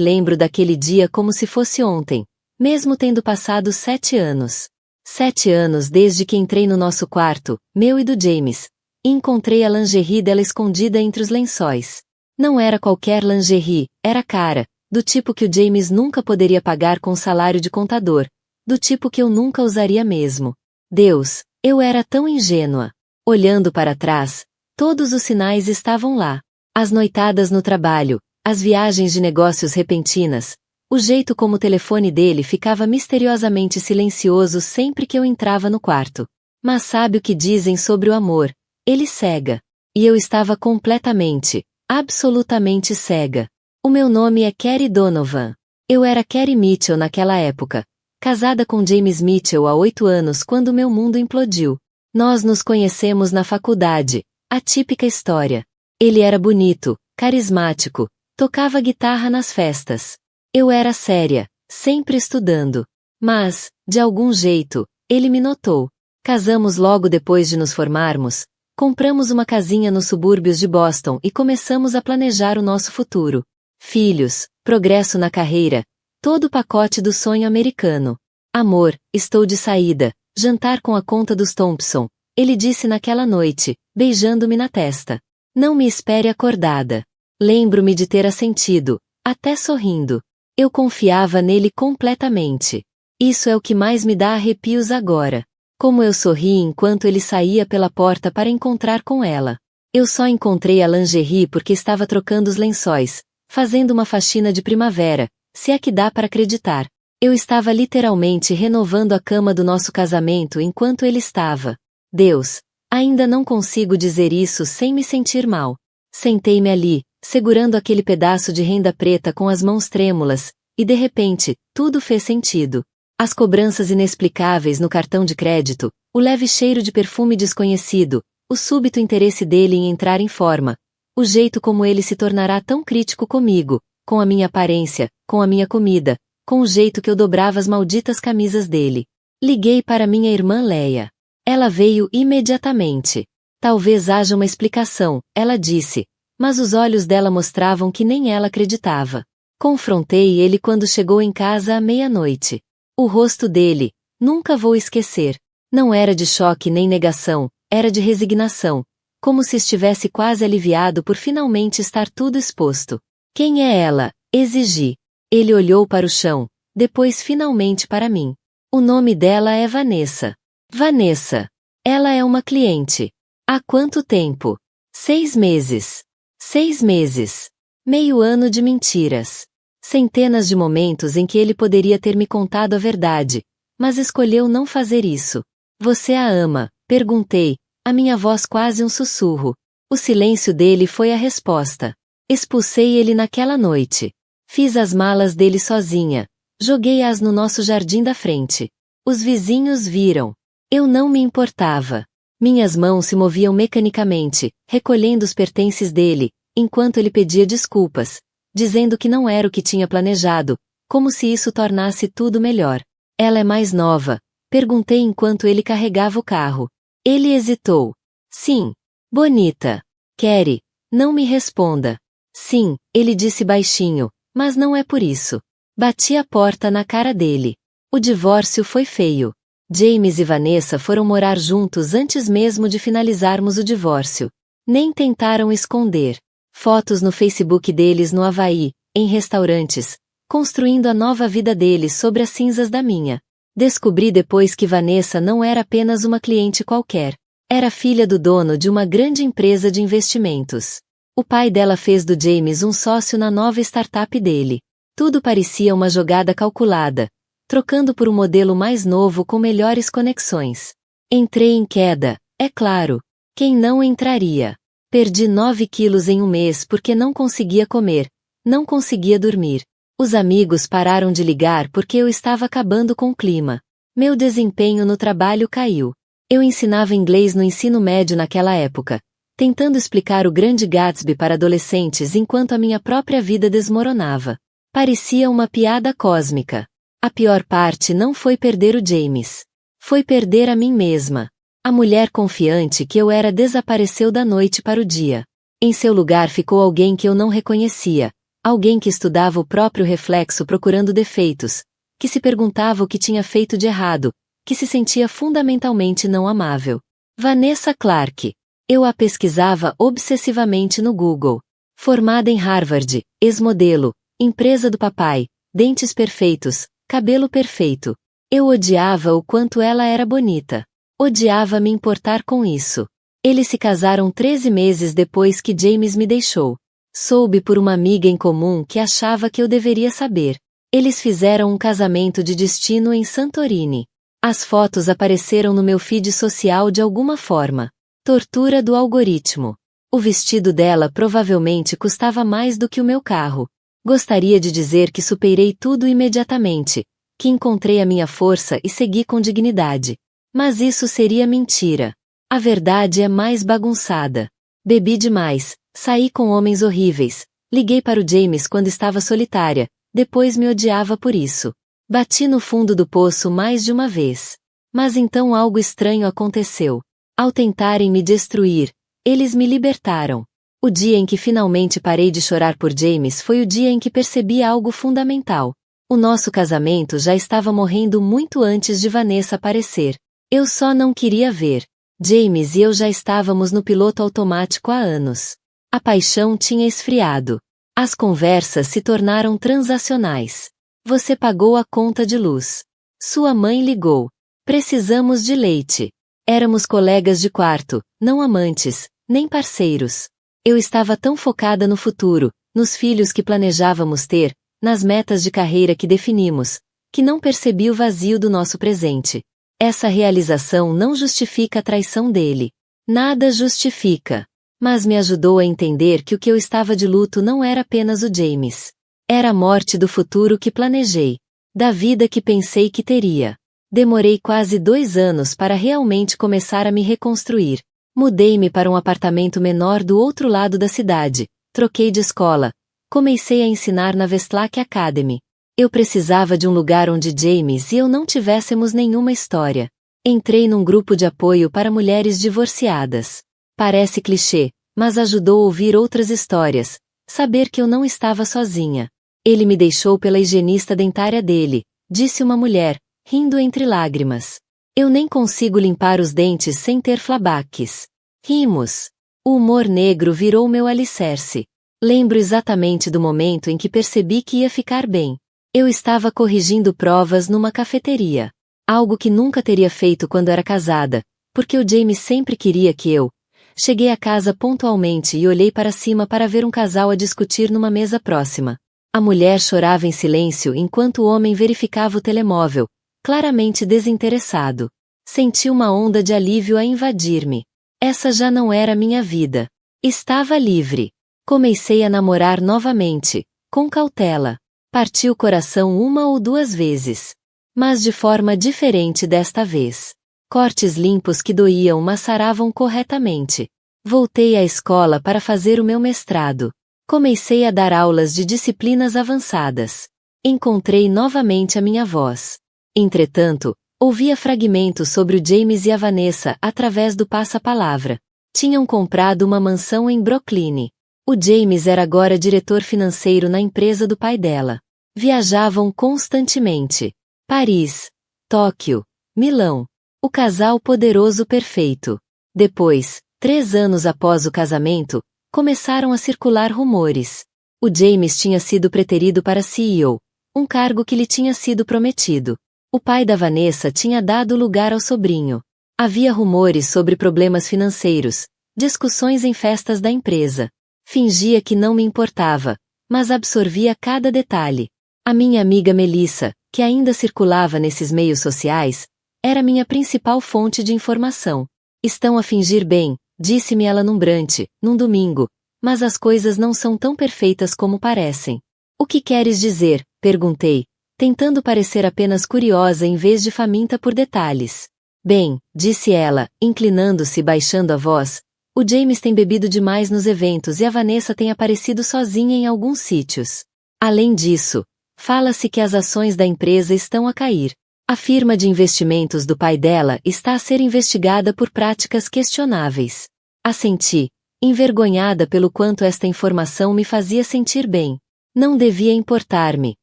Lembro daquele dia como se fosse ontem, mesmo tendo passado 7 anos. 7 anos desde que entrei no nosso quarto, meu e do James, e encontrei a lingerie dela escondida entre os lençóis. Não era qualquer lingerie, era cara, do tipo que o James nunca poderia pagar com o salário de contador, do tipo que eu nunca usaria mesmo. Deus, eu era tão ingênua. Olhando para trás, todos os sinais estavam lá. As noitadas no trabalho, as viagens de negócios repentinas, o jeito como o telefone dele ficava misteriosamente silencioso sempre que eu entrava no quarto. Mas sabe o que dizem sobre o amor? Ele cega. E eu estava completamente, absolutamente cega. O meu nome é Carrie Donovan. Eu era Carrie Mitchell naquela época, casada com James Mitchell há 8 anos quando meu mundo implodiu. Nós nos conhecemos na faculdade, a típica história. Ele era bonito, carismático, tocava guitarra nas festas. Eu era séria, sempre estudando. Mas, de algum jeito, ele me notou. Casamos logo depois de nos formarmos, compramos uma casinha nos subúrbios de Boston e começamos a planejar o nosso futuro. Filhos, progresso na carreira, todo o pacote do sonho americano. Amor, estou de saída, jantar com a conta dos Thompson, ele disse naquela noite, beijando-me na testa. Não me espere acordada. Lembro-me de ter assentido, até sorrindo. Eu confiava nele completamente. Isso é o que mais me dá arrepios agora. Como eu sorri enquanto ele saía pela porta para encontrar com ela. Eu só encontrei a lingerie porque estava trocando os lençóis, fazendo uma faxina de primavera, se é que dá para acreditar. Eu estava literalmente renovando a cama do nosso casamento enquanto ele estava. Deus, ainda não consigo dizer isso sem me sentir mal. Sentei-me ali, segurando aquele pedaço de renda preta com as mãos trêmulas, e de repente, tudo fez sentido. As cobranças inexplicáveis no cartão de crédito, o leve cheiro de perfume desconhecido, o súbito interesse dele em entrar em forma, o jeito como ele se tornará tão crítico comigo, com a minha aparência, com a minha comida, com o jeito que eu dobrava as malditas camisas dele. Liguei para minha irmã Leia. Ela veio imediatamente. Talvez haja uma explicação, ela disse, mas os olhos dela mostravam que nem ela acreditava. Confrontei ele quando chegou em casa à meia-noite. O rosto dele, nunca vou esquecer. Não era de choque nem negação, era de resignação, como se estivesse quase aliviado por finalmente estar tudo exposto. Quem é ela? Exigi. Ele olhou para o chão, depois finalmente para mim. O nome dela é Vanessa. Vanessa. Ela é uma cliente. Há quanto tempo? 6 meses. 6 meses. Meio ano de mentiras. Centenas de momentos em que ele poderia ter me contado a verdade, mas escolheu não fazer isso. Você a ama? Perguntei, a minha voz quase um sussurro. O silêncio dele foi a resposta. Expulsei ele naquela noite. Fiz as malas dele sozinha. Joguei-as no nosso jardim da frente. Os vizinhos viram. Eu não me importava. Minhas mãos se moviam mecanicamente, recolhendo os pertences dele, enquanto ele pedia desculpas, dizendo que não era o que tinha planejado, como se isso tornasse tudo melhor. Ela é mais nova? Perguntei enquanto ele carregava o carro. Ele hesitou. Sim. Bonita. Carrie, não me responda. Sim, ele disse baixinho, mas não é por isso. Bati a porta na cara dele. O divórcio foi feio. James e Vanessa foram morar juntos antes mesmo de finalizarmos o divórcio. Nem tentaram esconder. Fotos no Facebook deles no Havaí, em restaurantes, construindo a nova vida deles sobre as cinzas da minha. Descobri depois que Vanessa não era apenas uma cliente qualquer. Era filha do dono de uma grande empresa de investimentos. O pai dela fez do James um sócio na nova startup dele. Tudo parecia uma jogada calculada, trocando por um modelo mais novo com melhores conexões. Entrei em queda, é claro. Quem não entraria? Perdi 9 quilos em um mês porque não conseguia comer, não conseguia dormir. Os amigos pararam de ligar porque eu estava acabando com o clima. Meu desempenho no trabalho caiu. Eu ensinava inglês no ensino médio naquela época, tentando explicar o Grande Gatsby para adolescentes enquanto a minha própria vida desmoronava. Parecia uma piada cósmica. A pior parte não foi perder o James. Foi perder a mim mesma. A mulher confiante que eu era desapareceu da noite para o dia. Em seu lugar ficou alguém que eu não reconhecia, Alguém que estudava o próprio reflexo procurando defeitos, que se perguntava o que tinha feito de errado, que se sentia fundamentalmente não amável. Vanessa Clark. Eu a pesquisava obsessivamente no Google. Formada em Harvard, ex-modelo, empresa do papai, dentes perfeitos, cabelo perfeito. Eu odiava o quanto ela era bonita. Odiava me importar com isso. Eles se casaram 13 meses depois que James me deixou. Soube por uma amiga em comum que achava que eu deveria saber. Eles fizeram um casamento de destino em Santorini. As fotos apareceram no meu feed social de alguma forma. Tortura do algoritmo. O vestido dela provavelmente custava mais do que o meu carro. Gostaria de dizer que superei tudo imediatamente, que encontrei a minha força e segui com dignidade. Mas isso seria mentira. A verdade é mais bagunçada. Bebi demais, saí com homens horríveis, liguei para o James quando estava solitária, depois me odiava por isso. Bati no fundo do poço mais de uma vez. Mas então algo estranho aconteceu. Ao tentarem me destruir, eles me libertaram. O dia em que finalmente parei de chorar por James foi o dia em que percebi algo fundamental. O nosso casamento já estava morrendo muito antes de Vanessa aparecer. Eu só não queria ver. James e eu já estávamos no piloto automático há anos. A paixão tinha esfriado. As conversas se tornaram transacionais. Você pagou a conta de luz. Sua mãe ligou. Precisamos de leite. Éramos colegas de quarto, não amantes, nem parceiros. Eu estava tão focada no futuro, nos filhos que planejávamos ter, nas metas de carreira que definimos, que não percebi o vazio do nosso presente. Essa realização não justifica a traição dele. Nada justifica. Mas me ajudou a entender que o que eu estava de luto não era apenas o James. Era a morte do futuro que planejei. Da vida que pensei que teria. Demorei quase 2 anos para realmente começar a me reconstruir. Mudei-me para um apartamento menor do outro lado da cidade. Troquei de escola. Comecei a ensinar na Westlake Academy. Eu precisava de um lugar onde James e eu não tivéssemos nenhuma história. Entrei num grupo de apoio para mulheres divorciadas. Parece clichê, mas ajudou a ouvir outras histórias, saber que eu não estava sozinha. Ele me deixou pela higienista dentária dele, disse uma mulher, rindo entre lágrimas. Eu nem consigo limpar os dentes sem ter flabaques. Rimos. O humor negro virou meu alicerce. Lembro exatamente do momento em que percebi que ia ficar bem. Eu estava corrigindo provas numa cafeteria. Algo que nunca teria feito quando era casada, porque o James sempre queria que eu. Cheguei a casa pontualmente e olhei para cima para ver um casal a discutir numa mesa próxima. A mulher chorava em silêncio enquanto o homem verificava o telemóvel, claramente desinteressado. Senti uma onda de alívio a invadir-me. Essa já não era minha vida. Estava livre. Comecei a namorar novamente, com cautela. Parti o coração 1 ou 2 vezes. Mas de forma diferente desta vez. Cortes limpos que doíam mas saravam corretamente. Voltei à escola para fazer o meu mestrado. Comecei a dar aulas de disciplinas avançadas. Encontrei novamente a minha voz. Entretanto, ouvia fragmentos sobre o James e a Vanessa através do passa-palavra. Tinham comprado uma mansão em Brooklyn. O James era agora diretor financeiro na empresa do pai dela. Viajavam constantemente. Paris, Tóquio, Milão. O casal poderoso perfeito. Depois, 3 anos após o casamento, começaram a circular rumores. O James tinha sido preterido para CEO, um cargo que lhe tinha sido prometido. O pai da Vanessa tinha dado lugar ao sobrinho. Havia rumores sobre problemas financeiros, discussões em festas da empresa. Fingia que não me importava, mas absorvia cada detalhe. A minha amiga Melissa, que ainda circulava nesses meios sociais, era minha principal fonte de informação. Estão a fingir bem, disse-me ela num brunch, num domingo, mas as coisas não são tão perfeitas como parecem. O que queres dizer? Perguntei, tentando parecer apenas curiosa em vez de faminta por detalhes. Bem, disse ela, inclinando-se e baixando a voz, o James tem bebido demais nos eventos e a Vanessa tem aparecido sozinha em alguns sítios. Além disso, fala-se que as ações da empresa estão a cair. A firma de investimentos do pai dela está a ser investigada por práticas questionáveis. Assenti, envergonhada pelo quanto esta informação me fazia sentir bem. Não devia importar-me,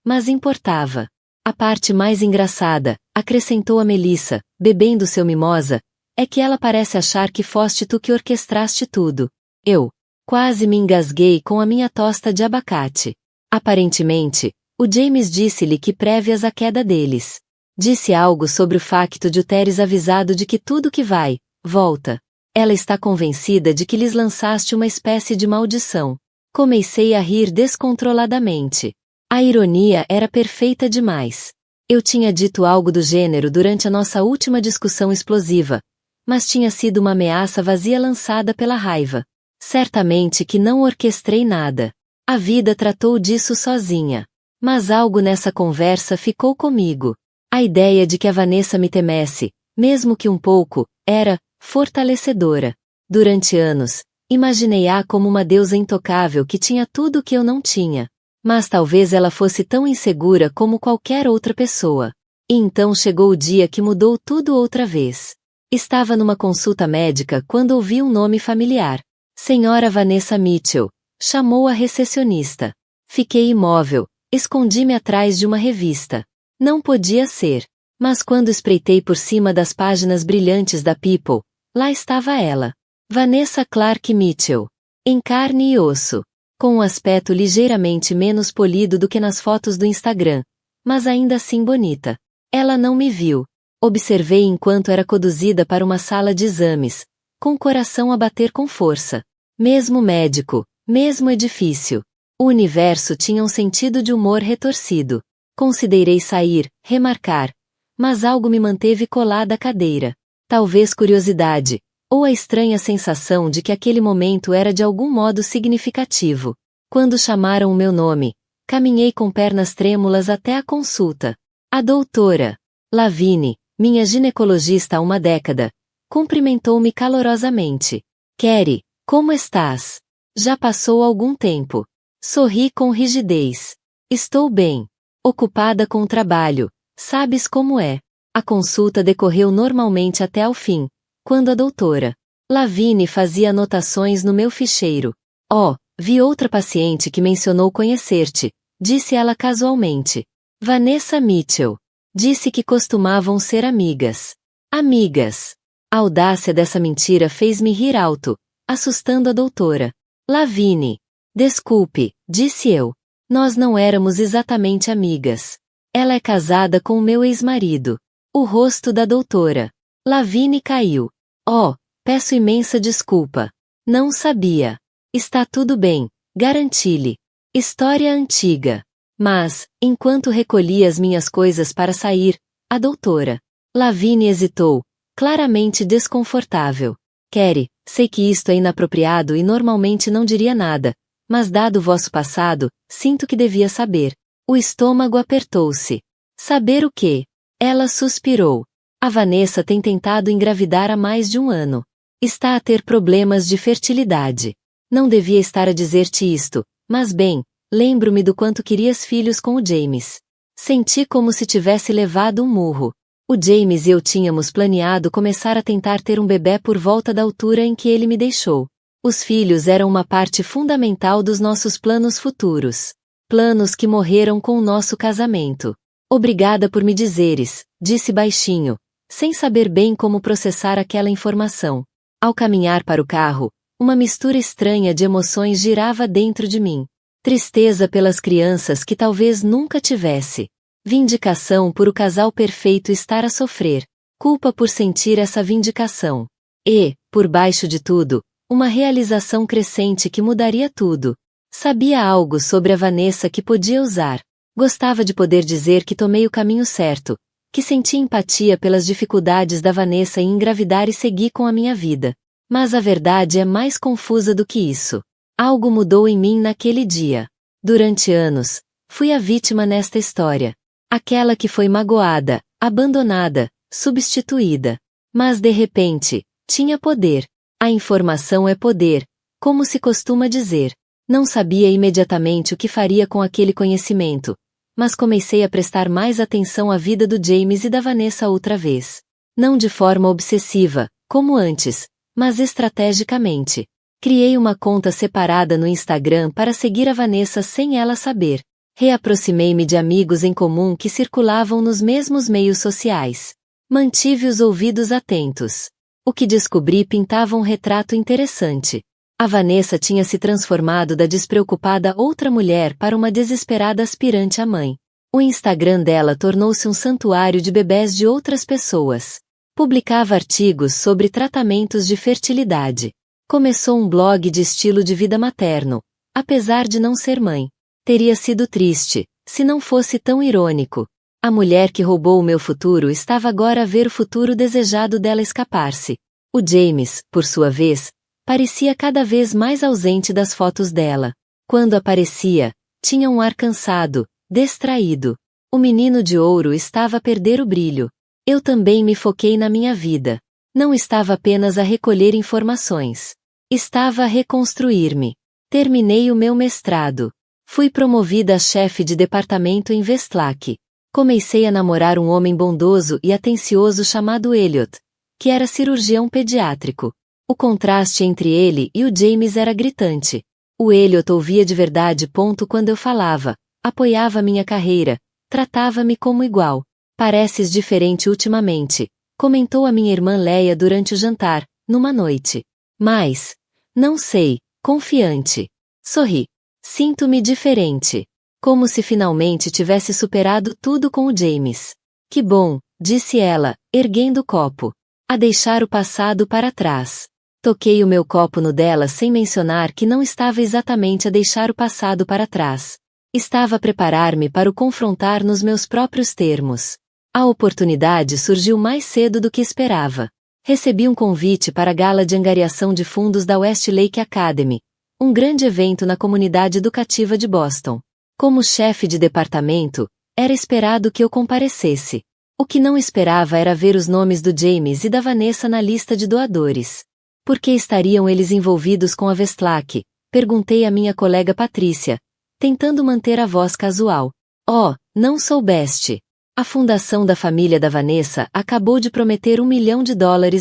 mas importava. A parte mais engraçada, acrescentou a Melissa, bebendo seu mimosa, é que ela parece achar que foste tu que orquestraste tudo. Eu quase me engasguei com a minha tosta de abacate. Aparentemente, o James disse-lhe que prévias à queda deles. Disse algo sobre o facto de o teres avisado de que tudo que vai, volta. Ela está convencida de que lhes lançaste uma espécie de maldição. Comecei a rir descontroladamente. A ironia era perfeita demais. Eu tinha dito algo do gênero durante a nossa última discussão explosiva, mas tinha sido uma ameaça vazia lançada pela raiva. Certamente que não orquestrei nada. A vida tratou disso sozinha. Mas algo nessa conversa ficou comigo. A ideia de que a Vanessa me temesse, mesmo que um pouco, era fortalecedora. Durante anos, imaginei-a como uma deusa intocável que tinha tudo o que eu não tinha. Mas talvez ela fosse tão insegura como qualquer outra pessoa. E então chegou o dia que mudou tudo outra vez. Estava numa consulta médica quando ouvi um nome familiar. Senhora Vanessa Mitchell, chamou a recepcionista. Fiquei imóvel, escondi-me atrás de uma revista. Não podia ser. Mas quando espreitei por cima das páginas brilhantes da People, lá estava ela. Vanessa Clark Mitchell. Em carne e osso. Com um aspecto ligeiramente menos polido do que nas fotos do Instagram, mas ainda assim bonita. Ela não me viu. Observei enquanto era conduzida para uma sala de exames, com o coração a bater com força. Mesmo médico, mesmo edifício. O universo tinha um sentido de humor retorcido. Considerei sair, remarcar, mas algo me manteve colada à cadeira. Talvez curiosidade, ou a estranha sensação de que aquele momento era de algum modo significativo. Quando chamaram o meu nome, caminhei com pernas trêmulas até a consulta. A doutora Lavigne, minha ginecologista há uma década, cumprimentou-me calorosamente. Kerry, como estás? Já passou algum tempo. Sorri com rigidez. Estou bem. Ocupada com o trabalho. Sabes como é. A consulta decorreu normalmente até ao fim, quando a doutora Lavigne fazia anotações no meu ficheiro. Oh, vi outra paciente que mencionou conhecer-te, disse ela casualmente. Vanessa Mitchell. Disse que costumavam ser amigas. Amigas. A audácia dessa mentira fez-me rir alto, assustando a doutora Lavigne. Desculpe, disse eu. Nós não éramos exatamente amigas. Ela é casada com o meu ex-marido. O rosto da doutora Lavigne caiu. Oh, peço imensa desculpa. Não sabia. Está tudo bem, garanti-lhe. História antiga. Mas, enquanto recolhia as minhas coisas para sair, a doutora Lavigne hesitou, claramente desconfortável. Kerry, sei que isto é inapropriado e normalmente não diria nada, mas dado o vosso passado, sinto que devia saber. O estômago apertou-se. Saber o quê? Ela suspirou. A Vanessa tem tentado engravidar há mais de um ano. Está a ter problemas de fertilidade. Não devia estar a dizer-te isto, mas bem, lembro-me do quanto querias filhos com o James. Senti como se tivesse levado um murro. O James e eu tínhamos planeado começar a tentar ter um bebê por volta da altura em que ele me deixou. Os filhos eram uma parte fundamental dos nossos planos futuros. Planos que morreram com o nosso casamento. Obrigada por me dizeres, disse baixinho, sem saber bem como processar aquela informação. Ao caminhar para o carro, uma mistura estranha de emoções girava dentro de mim. Tristeza pelas crianças que talvez nunca tivesse. Vindicação por o casal perfeito estar a sofrer. Culpa por sentir essa vindicação. E, por baixo de tudo, uma realização crescente que mudaria tudo. Sabia algo sobre a Vanessa que podia usar. Gostava de poder dizer que tomei o caminho certo, que senti empatia pelas dificuldades da Vanessa em engravidar e segui com a minha vida. Mas a verdade é mais confusa do que isso. Algo mudou em mim naquele dia. Durante anos, fui a vítima nesta história. Aquela que foi magoada, abandonada, substituída. Mas de repente, tinha poder. A informação é poder, como se costuma dizer. Não sabia imediatamente o que faria com aquele conhecimento, mas comecei a prestar mais atenção à vida do James e da Vanessa outra vez. Não de forma obsessiva, como antes, mas estrategicamente. Criei uma conta separada no Instagram para seguir a Vanessa sem ela saber. Reaproximei-me de amigos em comum que circulavam nos mesmos meios sociais. Mantive os ouvidos atentos. O que descobri pintava um retrato interessante. A Vanessa tinha se transformado da despreocupada outra mulher para uma desesperada aspirante à mãe. O Instagram dela tornou-se um santuário de bebés de outras pessoas. Publicava artigos sobre tratamentos de fertilidade. Começou um blog de estilo de vida materno, apesar de não ser mãe. Teria sido triste, se não fosse tão irônico. A mulher que roubou o meu futuro estava agora a ver o futuro desejado dela escapar-se. O James, por sua vez, parecia cada vez mais ausente das fotos dela. Quando aparecia, tinha um ar cansado, distraído. O menino de ouro estava a perder o brilho. Eu também me foquei na minha vida. Não estava apenas a recolher informações. Estava a reconstruir-me. Terminei o meu mestrado. Fui promovida a chefe de departamento em Westlake. Comecei a namorar um homem bondoso e atencioso chamado Elliot, que era cirurgião pediátrico. O contraste entre ele e o James era gritante. O Elliot ouvia de verdade quando eu falava, apoiava minha carreira, tratava-me como igual. Pareces diferente ultimamente, comentou a minha irmã Leia durante o jantar, numa noite. Mas, não sei, confiante. Sorri. Sinto-me diferente. Como se finalmente tivesse superado tudo com o James. Que bom, disse ela, erguendo o copo. A deixar o passado para trás. Toquei o meu copo no dela sem mencionar que não estava exatamente a deixar o passado para trás. Estava a preparar-me para o confrontar nos meus próprios termos. A oportunidade surgiu mais cedo do que esperava. Recebi um convite para a gala de angariação de fundos da Westlake Academy, um grande evento na comunidade educativa de Boston. Como chefe de departamento, era esperado que eu comparecesse. O que não esperava era ver os nomes do James e da Vanessa na lista de doadores. Por que estariam eles envolvidos com a Westlake? Perguntei à minha colega Patrícia, tentando manter a voz casual. Oh, não soubeste. A fundação da família da Vanessa acabou de prometer $1 milhão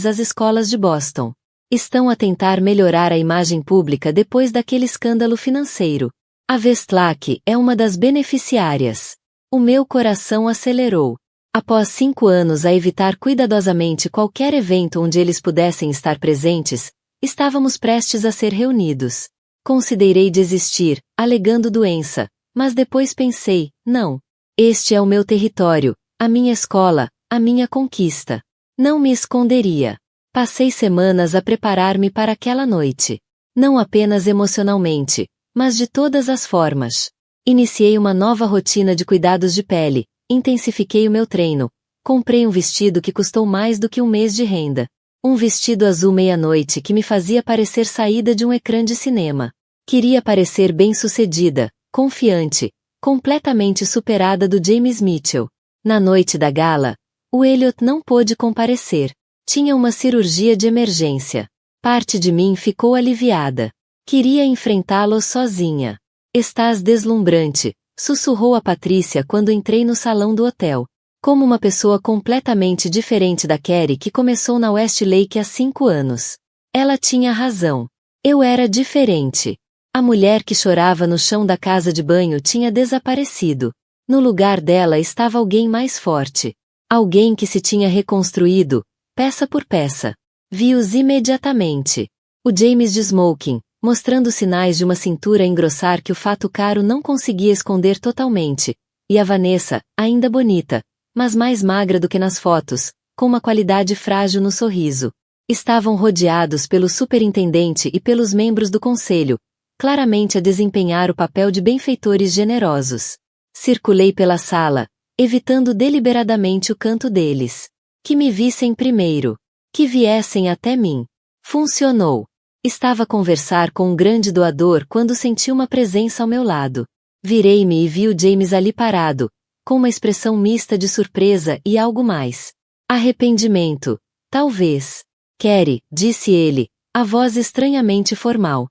às escolas de Boston. Estão a tentar melhorar a imagem pública depois daquele escândalo financeiro. A Westlake é uma das beneficiárias. O meu coração acelerou. Após 5 anos a evitar cuidadosamente qualquer evento onde eles pudessem estar presentes, estávamos prestes a ser reunidos. Considerei desistir, alegando doença, mas depois pensei, não. Este é o meu território, a minha escola, a minha conquista. Não me esconderia. Passei semanas a preparar-me para aquela noite. Não apenas emocionalmente, mas de todas as formas. Iniciei uma nova rotina de cuidados de pele, intensifiquei o meu treino, comprei um vestido que custou mais do que um mês de renda. Um vestido azul meia-noite que me fazia parecer saída de um ecrã de cinema. Queria parecer bem-sucedida, confiante, completamente superada do James Mitchell. Na noite da gala, o Elliot não pôde comparecer. Tinha uma cirurgia de emergência. Parte de mim ficou aliviada. Queria enfrentá-lo sozinha. Estás deslumbrante, sussurrou a Patrícia quando entrei no salão do hotel. Como uma pessoa completamente diferente da Carrie que começou na Westlake há 5 anos. Ela tinha razão. Eu era diferente. A mulher que chorava no chão da casa de banho tinha desaparecido. No lugar dela estava alguém mais forte. Alguém que se tinha reconstruído, peça por peça. Vi-os imediatamente. O James de smoking, mostrando sinais de uma cintura a engrossar que o fato caro não conseguia esconder totalmente. E a Vanessa, ainda bonita, mas mais magra do que nas fotos, com uma qualidade frágil no sorriso. Estavam rodeados pelo superintendente e pelos membros do conselho, claramente a desempenhar o papel de benfeitores generosos. Circulei pela sala, evitando deliberadamente o canto deles. Que me vissem primeiro. Que viessem até mim. Funcionou. Estava a conversar com um grande doador quando senti uma presença ao meu lado. Virei-me e vi o James ali parado, com uma expressão mista de surpresa e algo mais. Arrependimento. Talvez. Carrie, disse ele, a voz estranhamente formal.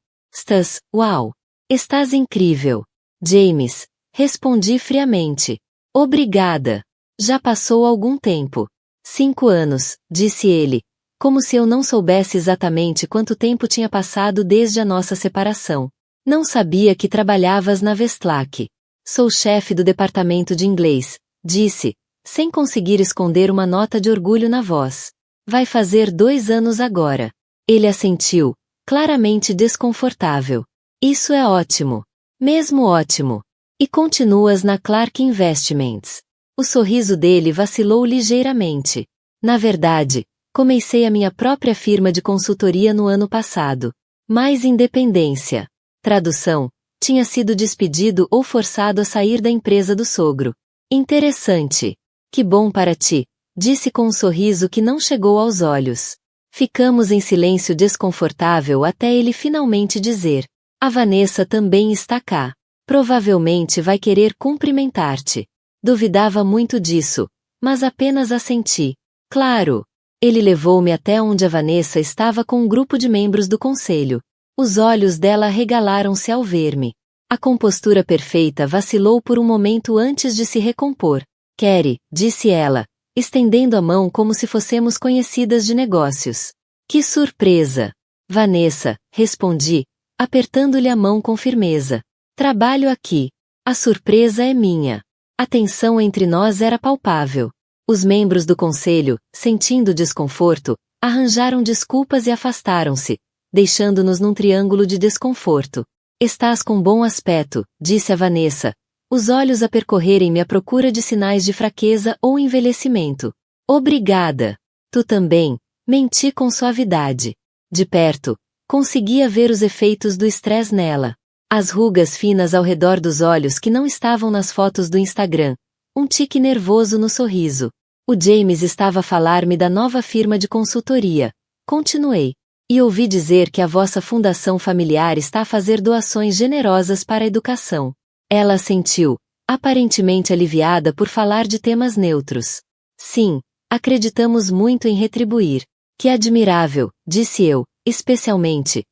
Uau. Estás incrível. James, respondi friamente. Obrigada. Já passou algum tempo. 5 anos, disse ele, Como se eu não soubesse exatamente quanto tempo tinha passado desde a nossa separação. Não sabia que trabalhavas na Westlake. Sou chefe do departamento de inglês, disse, sem conseguir esconder uma nota de orgulho na voz. Vai fazer 2 anos agora. Ele assentiu, claramente desconfortável. Isso é ótimo. Mesmo ótimo. E continuas na Clark Investments. O sorriso dele vacilou ligeiramente. Na verdade, comecei a minha própria firma de consultoria no ano passado. Mais independência. Tradução: tinha sido despedido ou forçado a sair da empresa do sogro. Interessante. Que bom para ti, disse com um sorriso que não chegou aos olhos. Ficamos em silêncio desconfortável até ele finalmente dizer: a Vanessa também está cá. Provavelmente vai querer cumprimentar-te. Duvidava muito disso, mas apenas assenti. Claro. Ele levou-me até onde a Vanessa estava com um grupo de membros do conselho. Os olhos dela arregalaram-se ao ver-me. A compostura perfeita vacilou por um momento antes de se recompor. Carrie, disse ela, estendendo a mão como se fossemos conhecidas de negócios. Que surpresa! Vanessa, respondi, apertando-lhe a mão com firmeza. Trabalho aqui. A surpresa é minha. A tensão entre nós era palpável. Os membros do conselho, sentindo desconforto, arranjaram desculpas e afastaram-se, deixando-nos num triângulo de desconforto. Estás com bom aspecto, disse a Vanessa, os olhos a percorrerem-me à procura de sinais de fraqueza ou envelhecimento. Obrigada. Tu também, menti com suavidade. De perto, conseguia ver os efeitos do estresse nela. As rugas finas ao redor dos olhos que não estavam nas fotos do Instagram. Um tique nervoso no sorriso. O James estava a falar-me da nova firma de consultoria. Continuei. E ouvi dizer que a vossa fundação familiar está a fazer doações generosas para a educação. Ela assentiu, aparentemente aliviada por falar de temas neutros. Sim, acreditamos muito em retribuir. Que admirável, disse eu, especialmente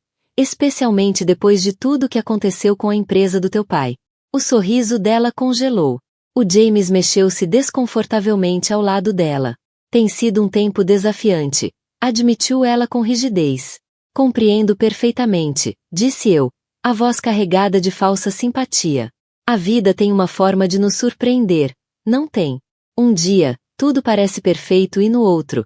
depois de tudo que aconteceu com a empresa do teu pai. O sorriso dela congelou. O James mexeu-se desconfortavelmente ao lado dela. Tem sido um tempo desafiante, admitiu ela com rigidez. Compreendo perfeitamente, disse eu, a voz carregada de falsa simpatia. A vida tem uma forma de nos surpreender, não tem? Um dia, tudo parece perfeito e no outro.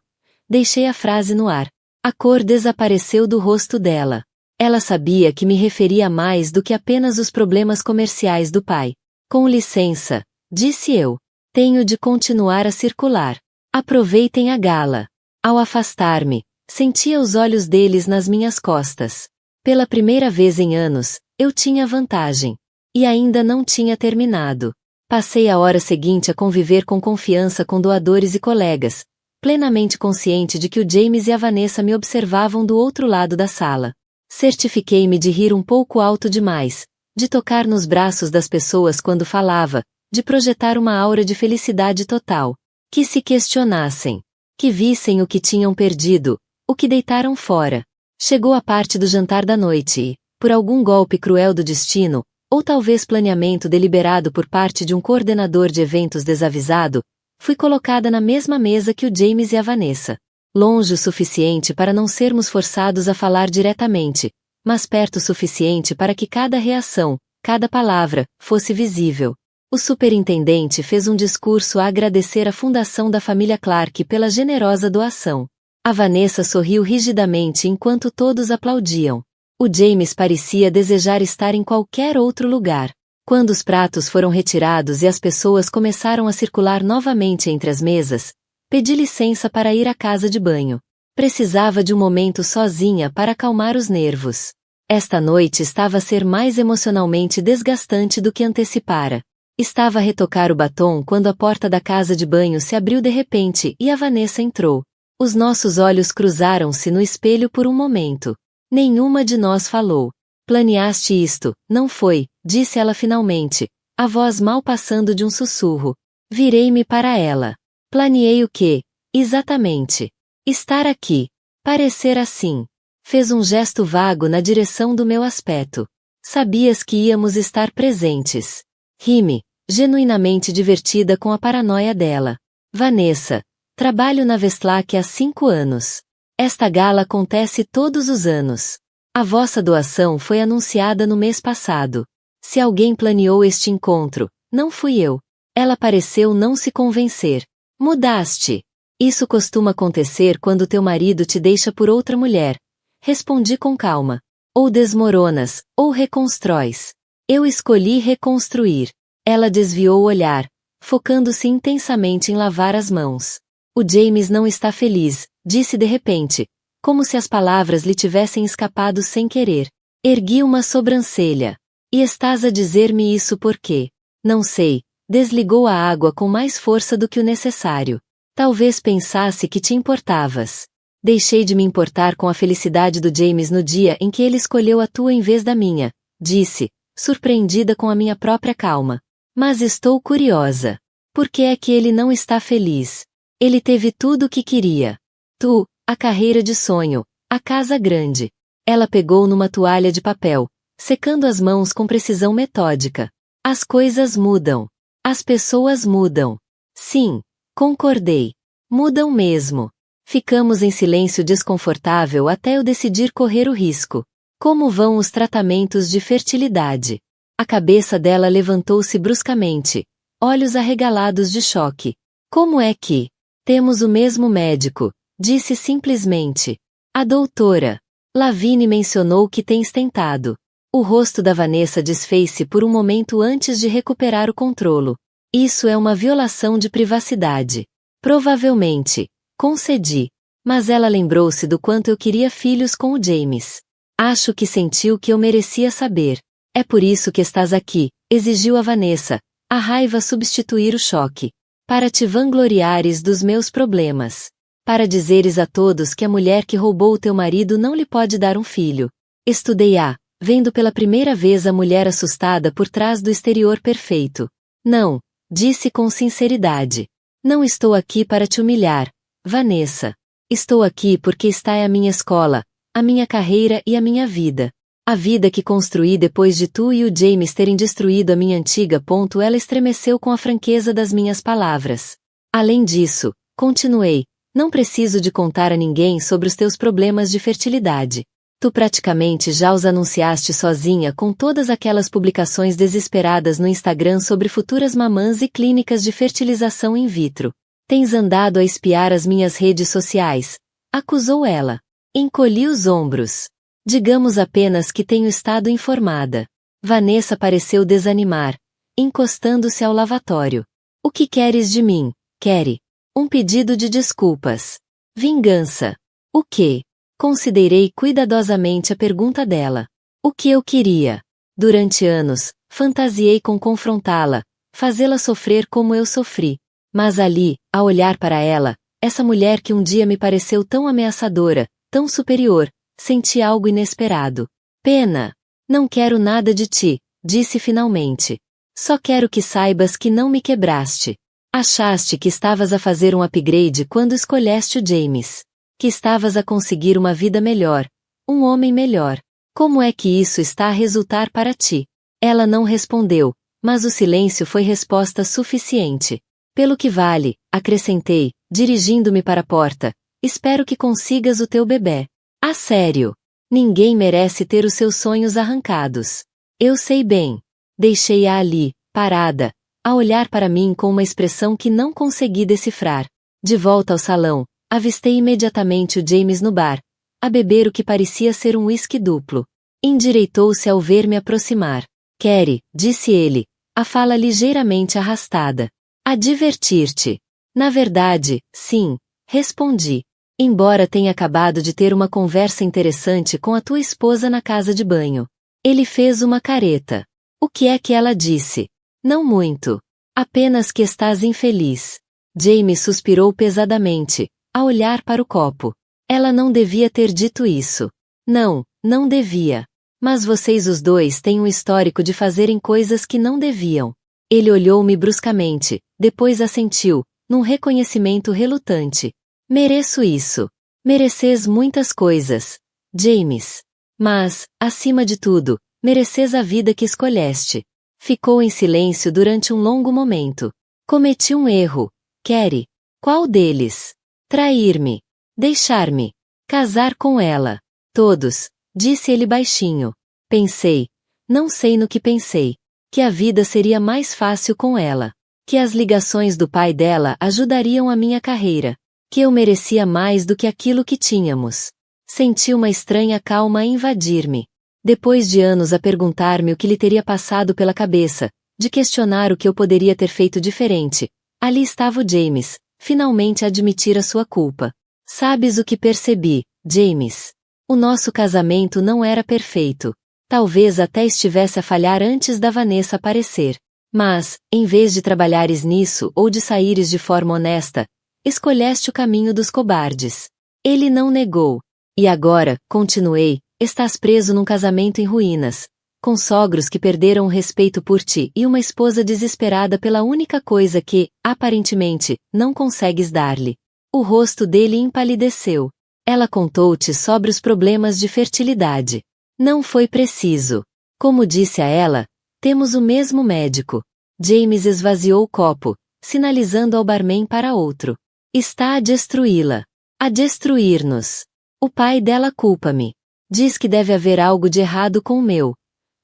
Deixei a frase no ar. A cor desapareceu do rosto dela. Ela sabia que me referia a mais do que apenas os problemas comerciais do pai. Com licença, disse eu. Tenho de continuar a circular. Aproveitem a gala. Ao afastar-me, sentia os olhos deles nas minhas costas. Pela primeira vez em anos, eu tinha vantagem. E ainda não tinha terminado. Passei a hora seguinte a conviver com confiança com doadores e colegas, plenamente consciente de que o James e a Vanessa me observavam do outro lado da sala. Certifiquei-me de rir um pouco alto demais, de tocar nos braços das pessoas quando falava, de projetar uma aura de felicidade total. Que se questionassem. Que vissem o que tinham perdido, o que deitaram fora. Chegou a parte do jantar da noite e, por algum golpe cruel do destino, ou talvez planeamento deliberado por parte de um coordenador de eventos desavisado, fui colocada na mesma mesa que o James e a Vanessa. Longe o suficiente para não sermos forçados a falar diretamente, mas perto o suficiente para que cada reação, cada palavra, fosse visível. O superintendente fez um discurso a agradecer a fundação da família Clark pela generosa doação. A Vanessa sorriu rigidamente enquanto todos aplaudiam. O James parecia desejar estar em qualquer outro lugar. Quando os pratos foram retirados e as pessoas começaram a circular novamente entre as mesas, pedi licença para ir à casa de banho. Precisava de um momento sozinha para acalmar os nervos. Esta noite estava a ser mais emocionalmente desgastante do que antecipara. Estava a retocar o batom quando a porta da casa de banho se abriu de repente e a Vanessa entrou. Os nossos olhos cruzaram-se no espelho por um momento. Nenhuma de nós falou. Planeaste isto, não foi? Disse ela finalmente, a voz mal passando de um sussurro. Virei-me para ela. Planeei o quê? Exatamente. Estar aqui. Parecer assim. Fez um gesto vago na direção do meu aspecto. Sabias que íamos estar presentes. Ri-me, genuinamente divertida com a paranoia dela. Vanessa. Trabalho na Westlake há 5 anos. Esta gala acontece todos os anos. A vossa doação foi anunciada no mês passado. Se alguém planeou este encontro, não fui eu. Ela pareceu não se convencer. Mudaste. Isso costuma acontecer quando teu marido te deixa por outra mulher. Respondi com calma. Ou desmoronas, ou reconstróis. Eu escolhi reconstruir. Ela desviou o olhar, focando-se intensamente em lavar as mãos. O James não está feliz, disse de repente, como se as palavras lhe tivessem escapado sem querer. Ergui uma sobrancelha. E estás a dizer-me isso por quê? Não sei. Desligou a água com mais força do que o necessário. Talvez pensasse que te importavas. Deixei de me importar com a felicidade do James no dia em que ele escolheu a tua em vez da minha, disse, surpreendida com a minha própria calma. Mas estou curiosa. Por que é que ele não está feliz? Ele teve tudo o que queria. Tu, a carreira de sonho, a casa grande. Ela pegou numa toalha de papel, secando as mãos com precisão metódica. As coisas mudam. As pessoas mudam. Sim, concordei. Mudam mesmo. Ficamos em silêncio desconfortável até eu decidir correr o risco. Como vão os tratamentos de fertilidade? A cabeça dela levantou-se bruscamente, olhos arregalados de choque. Como é que? Temos o mesmo médico, disse simplesmente. A doutora. Lavigne mencionou que tens tentado. O rosto da Vanessa desfez-se por um momento antes de recuperar o controlo. Isso é uma violação de privacidade. Provavelmente. Concedi. Mas ela lembrou-se do quanto eu queria filhos com o James. Acho que sentiu que eu merecia saber. É por isso que estás aqui, exigiu a Vanessa, a raiva substituir o choque. Para te vangloriares dos meus problemas. Para dizeres a todos que a mulher que roubou o teu marido não lhe pode dar um filho. Estudei vendo pela primeira vez a mulher assustada por trás do exterior perfeito. Não, disse com sinceridade. Não estou aqui para te humilhar, Vanessa. Estou aqui porque esta é a minha escola, a minha carreira e a minha vida. A vida que construí depois de tu e o James terem destruído a minha antiga. Ela estremeceu com a franqueza das minhas palavras. Além disso, continuei, não preciso de contar a ninguém sobre os teus problemas de fertilidade. Tu praticamente já os anunciaste sozinha com todas aquelas publicações desesperadas no Instagram sobre futuras mamãs e clínicas de fertilização in vitro. Tens andado a espiar as minhas redes sociais, acusou ela. Encolhi os ombros. Digamos apenas que tenho estado informada. Vanessa pareceu desanimar, encostando-se ao lavatório. O que queres de mim, Carrie? Um pedido de desculpas. Vingança. O quê? Considerei cuidadosamente a pergunta dela. O que eu queria? Durante anos, fantasiei com confrontá-la, fazê-la sofrer como eu sofri. Mas ali, a olhar para ela, essa mulher que um dia me pareceu tão ameaçadora, tão superior, senti algo inesperado. Pena. Não quero nada de ti, disse finalmente. Só quero que saibas que não me quebraste. Achaste que estavas a fazer um upgrade quando escolheste o James. Que estavas a conseguir uma vida melhor, um homem melhor. Como é que isso está a resultar para ti? Ela não respondeu, mas o silêncio foi resposta suficiente. Pelo que vale, acrescentei, dirigindo-me para a porta, espero que consigas o teu bebê. A sério. Ninguém merece ter os seus sonhos arrancados. Eu sei bem. Deixei-a ali, parada, a olhar para mim com uma expressão que não consegui decifrar. De volta ao salão, avistei imediatamente o James no bar, a beber o que parecia ser um uísque duplo. Endireitou-se ao ver-me aproximar. Carrie, disse ele, a fala ligeiramente arrastada. A divertir-te. Na verdade, sim, respondi. Embora tenha acabado de ter uma conversa interessante com a tua esposa na casa de banho. Ele fez uma careta. O que é que ela disse? Não muito. Apenas que estás infeliz. James suspirou pesadamente, a olhar para o copo. Ela não devia ter dito isso. Não, não devia. Mas vocês os dois têm um histórico de fazerem coisas que não deviam. Ele olhou-me bruscamente, depois assentiu, num reconhecimento relutante. Mereço isso. Mereces muitas coisas, James. Mas, acima de tudo, mereces a vida que escolheste. Ficou em silêncio durante um longo momento. Cometi um erro, Carrie. Qual deles? Trair-me. Deixar-me. Casar com ela. Todos, disse ele baixinho. Pensei. Não sei no que pensei. Que a vida seria mais fácil com ela. Que as ligações do pai dela ajudariam a minha carreira. Que eu merecia mais do que aquilo que tínhamos. Senti uma estranha calma invadir-me. Depois de anos a perguntar-me o que lhe teria passado pela cabeça, de questionar o que eu poderia ter feito diferente, ali estava o James, finalmente a admitir a sua culpa. Sabes o que percebi, James? O nosso casamento não era perfeito. Talvez até estivesse a falhar antes da Vanessa aparecer. Mas, em vez de trabalhares nisso ou de saíres de forma honesta, escolheste o caminho dos cobardes. Ele não negou. E agora, continuei, estás preso num casamento em ruínas, com sogros que perderam o respeito por ti e uma esposa desesperada pela única coisa que, aparentemente, não consegues dar-lhe. O rosto dele empalideceu. Ela contou-te sobre os problemas de fertilidade. Não foi preciso. Como disse a ela, temos o mesmo médico. James esvaziou o copo, sinalizando ao barman para outro. Está a destruí-la. A destruir-nos. O pai dela culpa-me. Diz que deve haver algo de errado com o meu.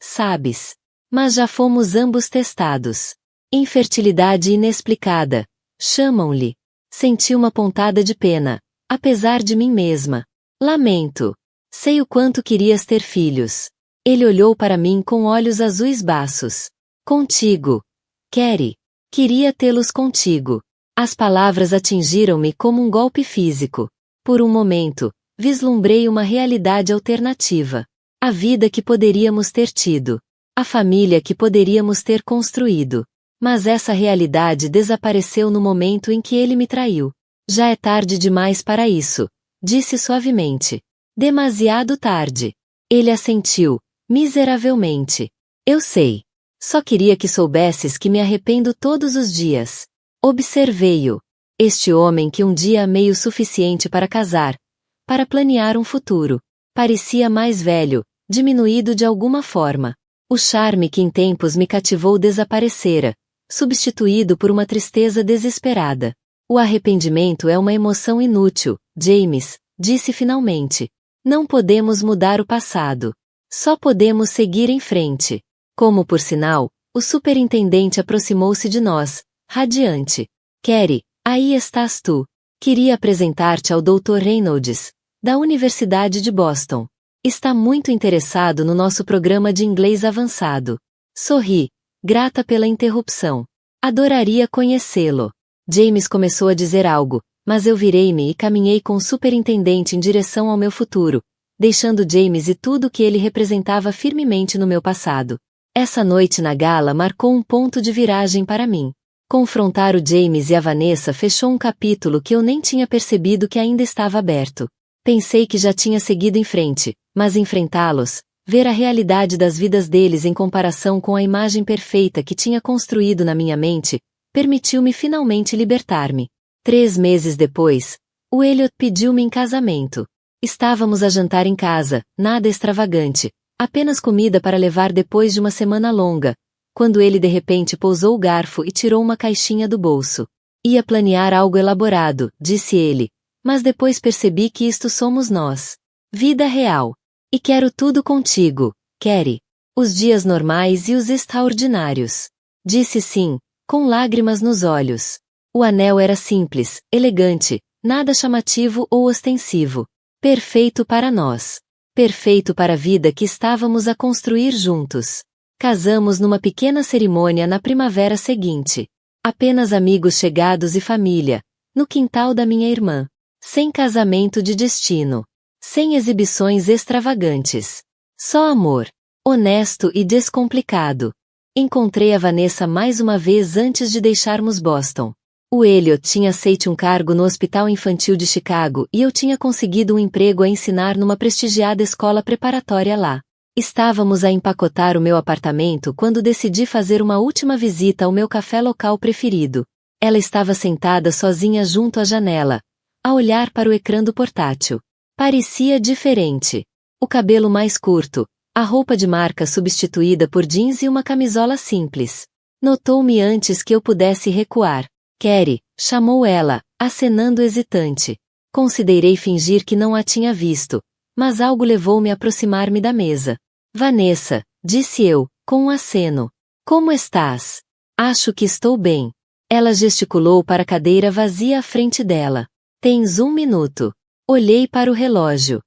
Sabes? Mas já fomos ambos testados. Infertilidade inexplicada. Chamam-lhe. Senti uma pontada de pena, apesar de mim mesma. Lamento. Sei o quanto querias ter filhos. Ele olhou para mim com olhos azuis baços. Contigo. Carrie. Queria tê-los contigo. As palavras atingiram-me como um golpe físico. Por um momento, vislumbrei uma realidade alternativa. A vida que poderíamos ter tido. A família que poderíamos ter construído. Mas essa realidade desapareceu no momento em que ele me traiu. Já é tarde demais para isso, disse suavemente. Demasiado tarde. Ele assentiu, miseravelmente. Eu sei. Só queria que soubesses que me arrependo todos os dias. Observei-o. Este homem que um dia amei o suficiente para casar, para planear um futuro. Parecia mais velho, diminuído de alguma forma. O charme que em tempos me cativou desaparecera, substituído por uma tristeza desesperada. O arrependimento é uma emoção inútil, James, disse finalmente. Não podemos mudar o passado. Só podemos seguir em frente. Como por sinal, o superintendente aproximou-se de nós, radiante. Carrie, aí estás tu. Queria apresentar-te ao Dr. Reynolds, da Universidade de Boston. Está muito interessado no nosso programa de inglês avançado. Sorri, grata pela interrupção. Adoraria conhecê-lo. James começou a dizer algo, mas eu virei-me e caminhei com o superintendente em direção ao meu futuro, deixando James e tudo o que ele representava firmemente no meu passado. Essa noite na gala marcou um ponto de viragem para mim. Confrontar o James e a Vanessa fechou um capítulo que eu nem tinha percebido que ainda estava aberto. Pensei que já tinha seguido em frente, mas enfrentá-los, ver a realidade das vidas deles em comparação com a imagem perfeita que tinha construído na minha mente, permitiu-me finalmente libertar-me. 3 meses depois, o Elliot pediu-me em casamento. Estávamos a jantar em casa, nada extravagante, apenas comida para levar depois de uma semana longa, quando ele de repente pousou o garfo e tirou uma caixinha do bolso. Ia planear algo elaborado, disse ele, mas depois percebi que isto somos nós. Vida real. E quero tudo contigo, Carrie. Os dias normais e os extraordinários. Disse sim, com lágrimas nos olhos. O anel era simples, elegante, nada chamativo ou ostensivo. Perfeito para nós. Perfeito para a vida que estávamos a construir juntos. Casamos numa pequena cerimônia na primavera seguinte. Apenas amigos chegados e família, no quintal da minha irmã. Sem casamento de destino. Sem exibições extravagantes. Só amor. Honesto e descomplicado. Encontrei a Vanessa mais uma vez antes de deixarmos Boston. O Elliot tinha aceito um cargo no Hospital Infantil de Chicago e eu tinha conseguido um emprego a ensinar numa prestigiada escola preparatória lá. Estávamos a empacotar o meu apartamento quando decidi fazer uma última visita ao meu café local preferido. Ela estava sentada sozinha junto à janela, a olhar para o ecrã do portátil. Parecia diferente. O cabelo mais curto, a roupa de marca substituída por jeans e uma camisola simples. Notou-me antes que eu pudesse recuar. Carrie, chamou ela, acenando hesitante. Considerei fingir que não a tinha visto, mas algo levou-me a aproximar-me da mesa. Vanessa, disse eu, com um aceno. Como estás? Acho que estou bem. Ela gesticulou para a cadeira vazia à frente dela. Tens 1 minuto. Olhei para o relógio.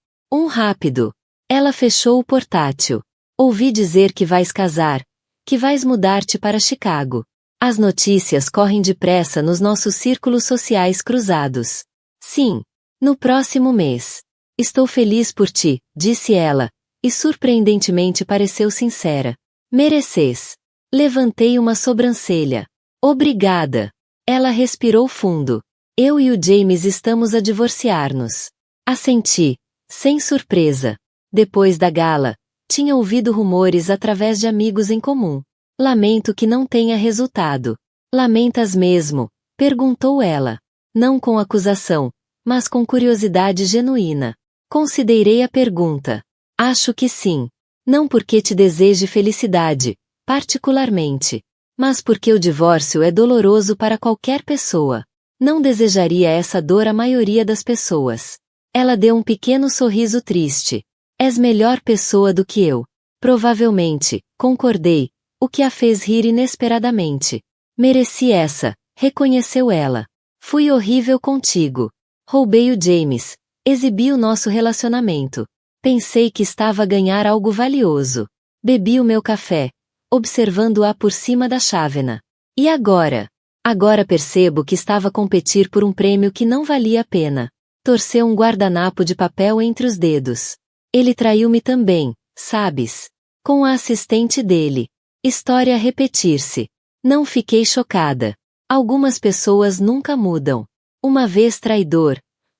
Rápido. Ela fechou o portátil. Ouvi dizer que vais casar, que vais mudar-te para Chicago. As notícias correm depressa nos nossos círculos sociais cruzados. Sim. No próximo mês. Estou feliz por ti, disse ela, e surpreendentemente pareceu sincera. Mereces. Levantei uma sobrancelha. Obrigada. Ela respirou fundo. Eu e o James estamos a divorciar-nos. Assenti, sem surpresa. Depois da gala, tinha ouvido rumores através de amigos em comum. Lamento que não tenha resultado. Lamentas mesmo? Perguntou ela. Não com acusação, mas com curiosidade genuína. Considerei a pergunta. Acho que sim. Não porque te deseje felicidade, particularmente, mas porque o divórcio é doloroso para qualquer pessoa. Não desejaria essa dor à maioria das pessoas. Ela deu um pequeno sorriso triste. És melhor pessoa do que eu. Provavelmente, concordei, o que a fez rir inesperadamente. Mereci essa, reconheceu ela. Fui horrível contigo. Roubei o James. Exibi o nosso relacionamento. Pensei que estava a ganhar algo valioso. Bebi o meu café, observando-a por cima da chávena. E agora? Agora percebo que estava a competir por um prêmio que não valia a pena. Torceu um guardanapo de papel entre os dedos. Ele traiu-me também, sabes? Com a assistente dele. História a repetir-se. Não fiquei chocada. Algumas pessoas nunca mudam. Uma vez traidor.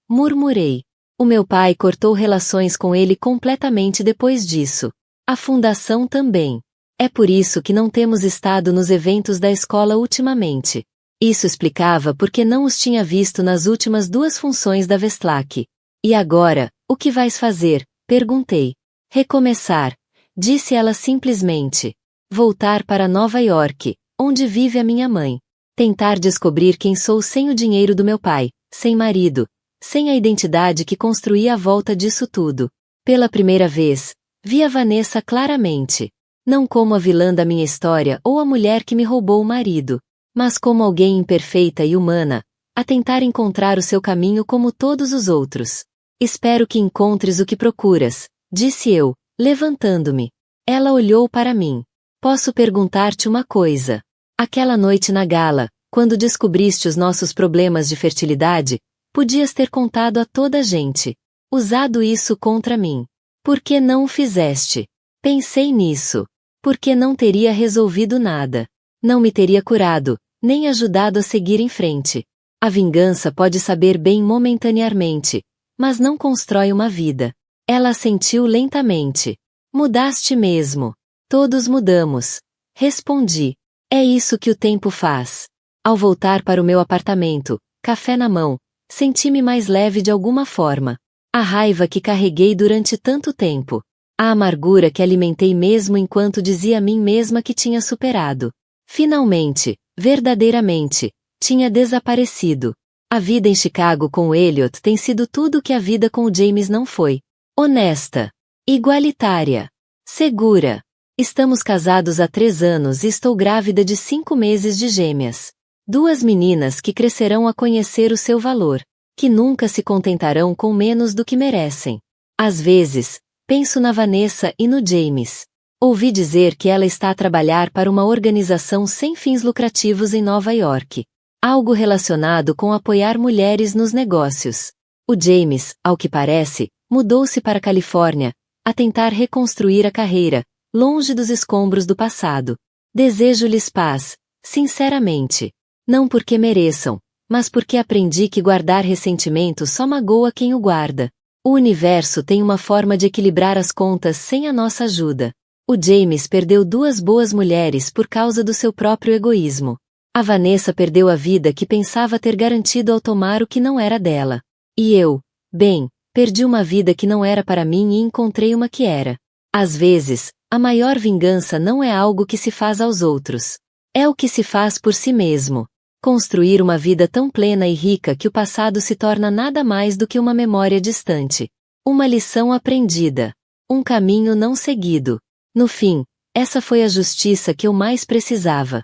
Murmurei. O meu pai cortou relações com ele completamente depois disso. A fundação também. É por isso que não temos estado nos eventos da escola ultimamente. Isso explicava porque não os tinha visto nas últimas 2 funções da Vestlak. E agora, o que vais fazer? Perguntei. Recomeçar, disse ela simplesmente. Voltar para Nova York, onde vive a minha mãe. Tentar descobrir quem sou sem o dinheiro do meu pai, sem marido, sem a identidade que construí à volta disso tudo. Pela primeira vez, vi a Vanessa claramente. Não como a vilã da minha história ou a mulher que me roubou o marido, mas como alguém imperfeita e humana, a tentar encontrar o seu caminho como todos os outros. Espero que encontres o que procuras, disse eu, levantando-me. Ela olhou para mim. Posso perguntar-te uma coisa? Aquela noite na gala, quando descobriste os nossos problemas de fertilidade, podias ter contado a toda a gente. Usado isso contra mim. Por que não o fizeste? Pensei nisso. Porque não teria resolvido nada. Não me teria curado, nem ajudado a seguir em frente. A vingança pode saber bem momentaneamente, mas não constrói uma vida. Ela assentiu lentamente. Mudaste mesmo. Todos mudamos. Respondi. É isso que o tempo faz. Ao voltar para o meu apartamento, café na mão, senti-me mais leve de alguma forma. A raiva que carreguei durante tanto tempo. A amargura que alimentei mesmo enquanto dizia a mim mesma que tinha superado. Finalmente, verdadeiramente, tinha desaparecido. A vida em Chicago com o Elliot tem sido tudo o que a vida com o James não foi. Honesta. Igualitária. Segura. Estamos casados há 3 anos e estou grávida de 5 meses de gêmeas. 2 meninas que crescerão a conhecer o seu valor, que nunca se contentarão com menos do que merecem. Às vezes, penso na Vanessa e no James. Ouvi dizer que ela está a trabalhar para uma organização sem fins lucrativos em Nova York. Algo relacionado com apoiar mulheres nos negócios. O James, ao que parece, mudou-se para a Califórnia, a tentar reconstruir a carreira, longe dos escombros do passado. Desejo-lhes paz, sinceramente. Não porque mereçam, mas porque aprendi que guardar ressentimento só magoa quem o guarda. O universo tem uma forma de equilibrar as contas sem a nossa ajuda. O James perdeu 2 boas mulheres por causa do seu próprio egoísmo. A Vanessa perdeu a vida que pensava ter garantido ao tomar o que não era dela. E eu, bem, perdi uma vida que não era para mim e encontrei uma que era. Às vezes, a maior vingança não é algo que se faz aos outros. É o que se faz por si mesmo. Construir uma vida tão plena e rica que o passado se torna nada mais do que uma memória distante. Uma lição aprendida. Um caminho não seguido. No fim, essa foi a justiça que eu mais precisava.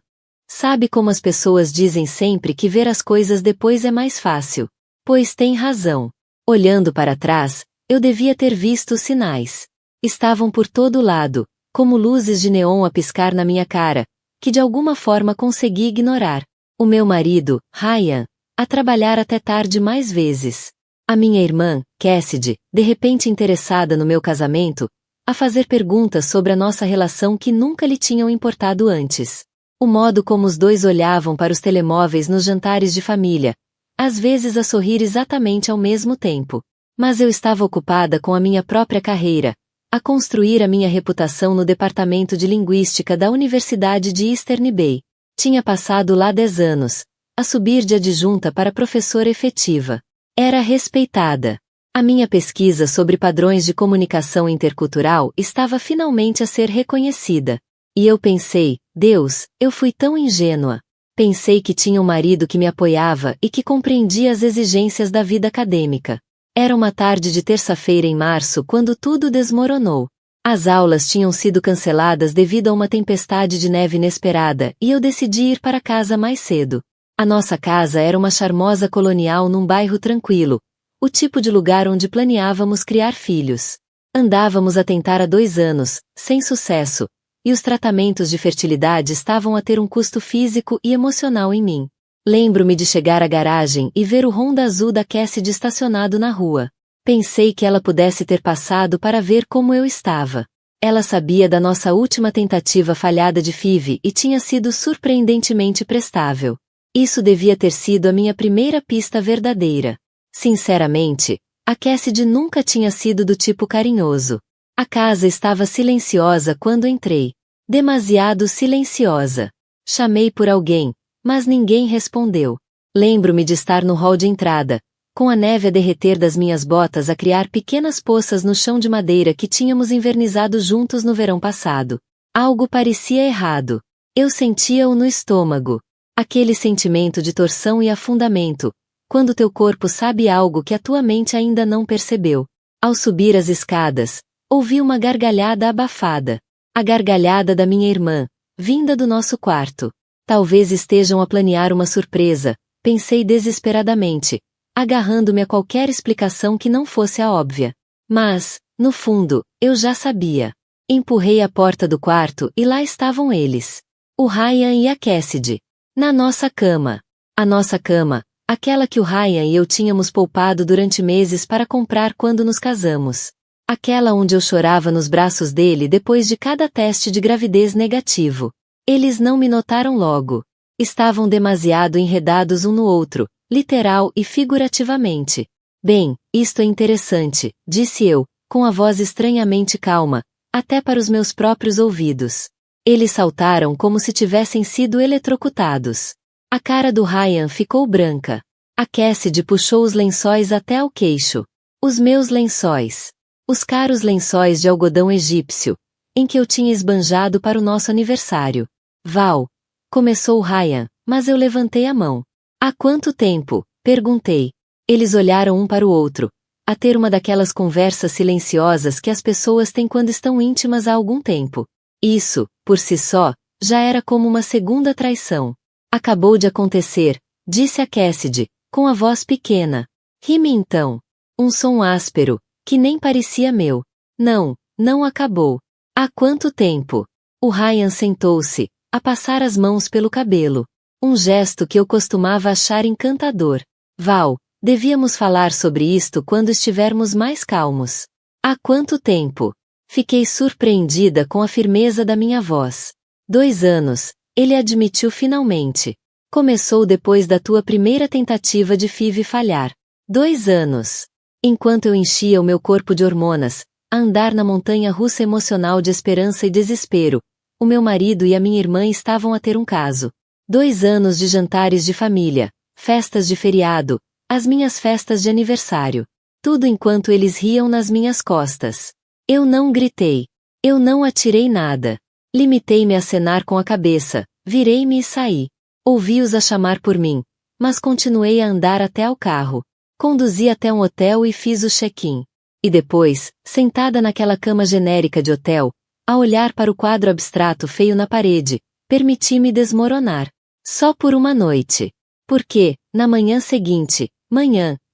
Sabe como as pessoas dizem sempre que ver as coisas depois é mais fácil? Pois tem razão. Olhando para trás, eu devia ter visto os sinais. Estavam por todo lado, como luzes de neon a piscar na minha cara, que de alguma forma consegui ignorar. O meu marido, Ryan, a trabalhar até tarde mais vezes. A minha irmã, Cassidy, de repente interessada no meu casamento, a fazer perguntas sobre a nossa relação que nunca lhe tinham importado antes. O modo como os dois olhavam para os telemóveis nos jantares de família, às vezes a sorrir exatamente ao mesmo tempo. Mas eu estava ocupada com a minha própria carreira, a construir a minha reputação no departamento de linguística da Universidade de Eastern Bay. Tinha passado lá 10 anos, a subir de adjunta para professora efetiva. Era respeitada. A minha pesquisa sobre padrões de comunicação intercultural estava finalmente a ser reconhecida. E eu pensei, Deus, eu fui tão ingênua. Pensei que tinha um marido que me apoiava e que compreendia as exigências da vida acadêmica. Era uma tarde de terça-feira em março quando tudo desmoronou. As aulas tinham sido canceladas devido a uma tempestade de neve inesperada e eu decidi ir para casa mais cedo. A nossa casa era uma charmosa colonial num bairro tranquilo, o tipo de lugar onde planeávamos criar filhos. Andávamos a tentar há 2 anos, sem sucesso, e os tratamentos de fertilidade estavam a ter um custo físico e emocional em mim. Lembro-me de chegar à garagem e ver o Honda azul da Cassidy estacionado na rua. Pensei que ela pudesse ter passado para ver como eu estava. Ela sabia da nossa última tentativa falhada de FIV e tinha sido surpreendentemente prestável. Isso devia ter sido a minha primeira pista verdadeira. Sinceramente, a Cassidy nunca tinha sido do tipo carinhoso. A casa estava silenciosa quando entrei. Demasiado silenciosa. Chamei por alguém, mas ninguém respondeu. Lembro-me de estar no hall de entrada, com a neve a derreter das minhas botas a criar pequenas poças no chão de madeira que tínhamos invernizado juntos no verão passado. Algo parecia errado. Eu sentia-o no estômago. Aquele sentimento de torção e afundamento, quando teu corpo sabe algo que a tua mente ainda não percebeu. Ao subir as escadas, ouvi uma gargalhada abafada. A gargalhada da minha irmã, vinda do nosso quarto. Talvez estejam a planear uma surpresa, pensei desesperadamente, agarrando-me a qualquer explicação que não fosse a óbvia. Mas, no fundo, eu já sabia. Empurrei a porta do quarto e lá estavam eles. O Ryan e a Cassidy. Na nossa cama. A nossa cama, aquela que o Ryan e eu tínhamos poupado durante meses para comprar quando nos casamos. Aquela onde eu chorava nos braços dele depois de cada teste de gravidez negativo. Eles não me notaram logo. Estavam demasiado enredados um no outro, literal e figurativamente. Bem, isto é interessante, disse eu, com a voz estranhamente calma, até para os meus próprios ouvidos. Eles saltaram como se tivessem sido eletrocutados. A cara do Ryan ficou branca. A Cassidy puxou os lençóis até ao queixo. Os meus lençóis. Os caros lençóis de algodão egípcio, em que eu tinha esbanjado para o nosso aniversário. Val. Começou Ryan, mas eu levantei a mão. Há quanto tempo? Perguntei. Eles olharam um para o outro, a ter uma daquelas conversas silenciosas que as pessoas têm quando estão íntimas há algum tempo. Isso, por si só, já era como uma segunda traição. Acabou de acontecer, disse a Cassidy, com a voz pequena. Ri-me então. Um som áspero, que nem parecia meu. Não, não acabou. Há quanto tempo? O Ryan sentou-se, a passar as mãos pelo cabelo. Um gesto que eu costumava achar encantador. Val, devíamos falar sobre isto quando estivermos mais calmos. Há quanto tempo? Fiquei surpreendida com a firmeza da minha voz. 2 anos, ele admitiu finalmente. Começou depois da tua primeira tentativa de FIV falhar. 2 anos. Enquanto eu enchia o meu corpo de hormonas, a andar na montanha russa emocional de esperança e desespero, o meu marido e a minha irmã estavam a ter um caso. 2 anos de jantares de família, festas de feriado, as minhas festas de aniversário. Tudo enquanto eles riam nas minhas costas. Eu não gritei. Eu não atirei nada. Limitei-me a acenar com a cabeça, virei-me e saí. Ouvi-os a chamar por mim, mas continuei a andar até ao carro. Conduzi até um hotel e fiz o check-in. E depois, sentada naquela cama genérica de hotel, a olhar para o quadro abstrato feio na parede, permiti-me desmoronar. Só por uma noite. Porque, na manhã seguinte,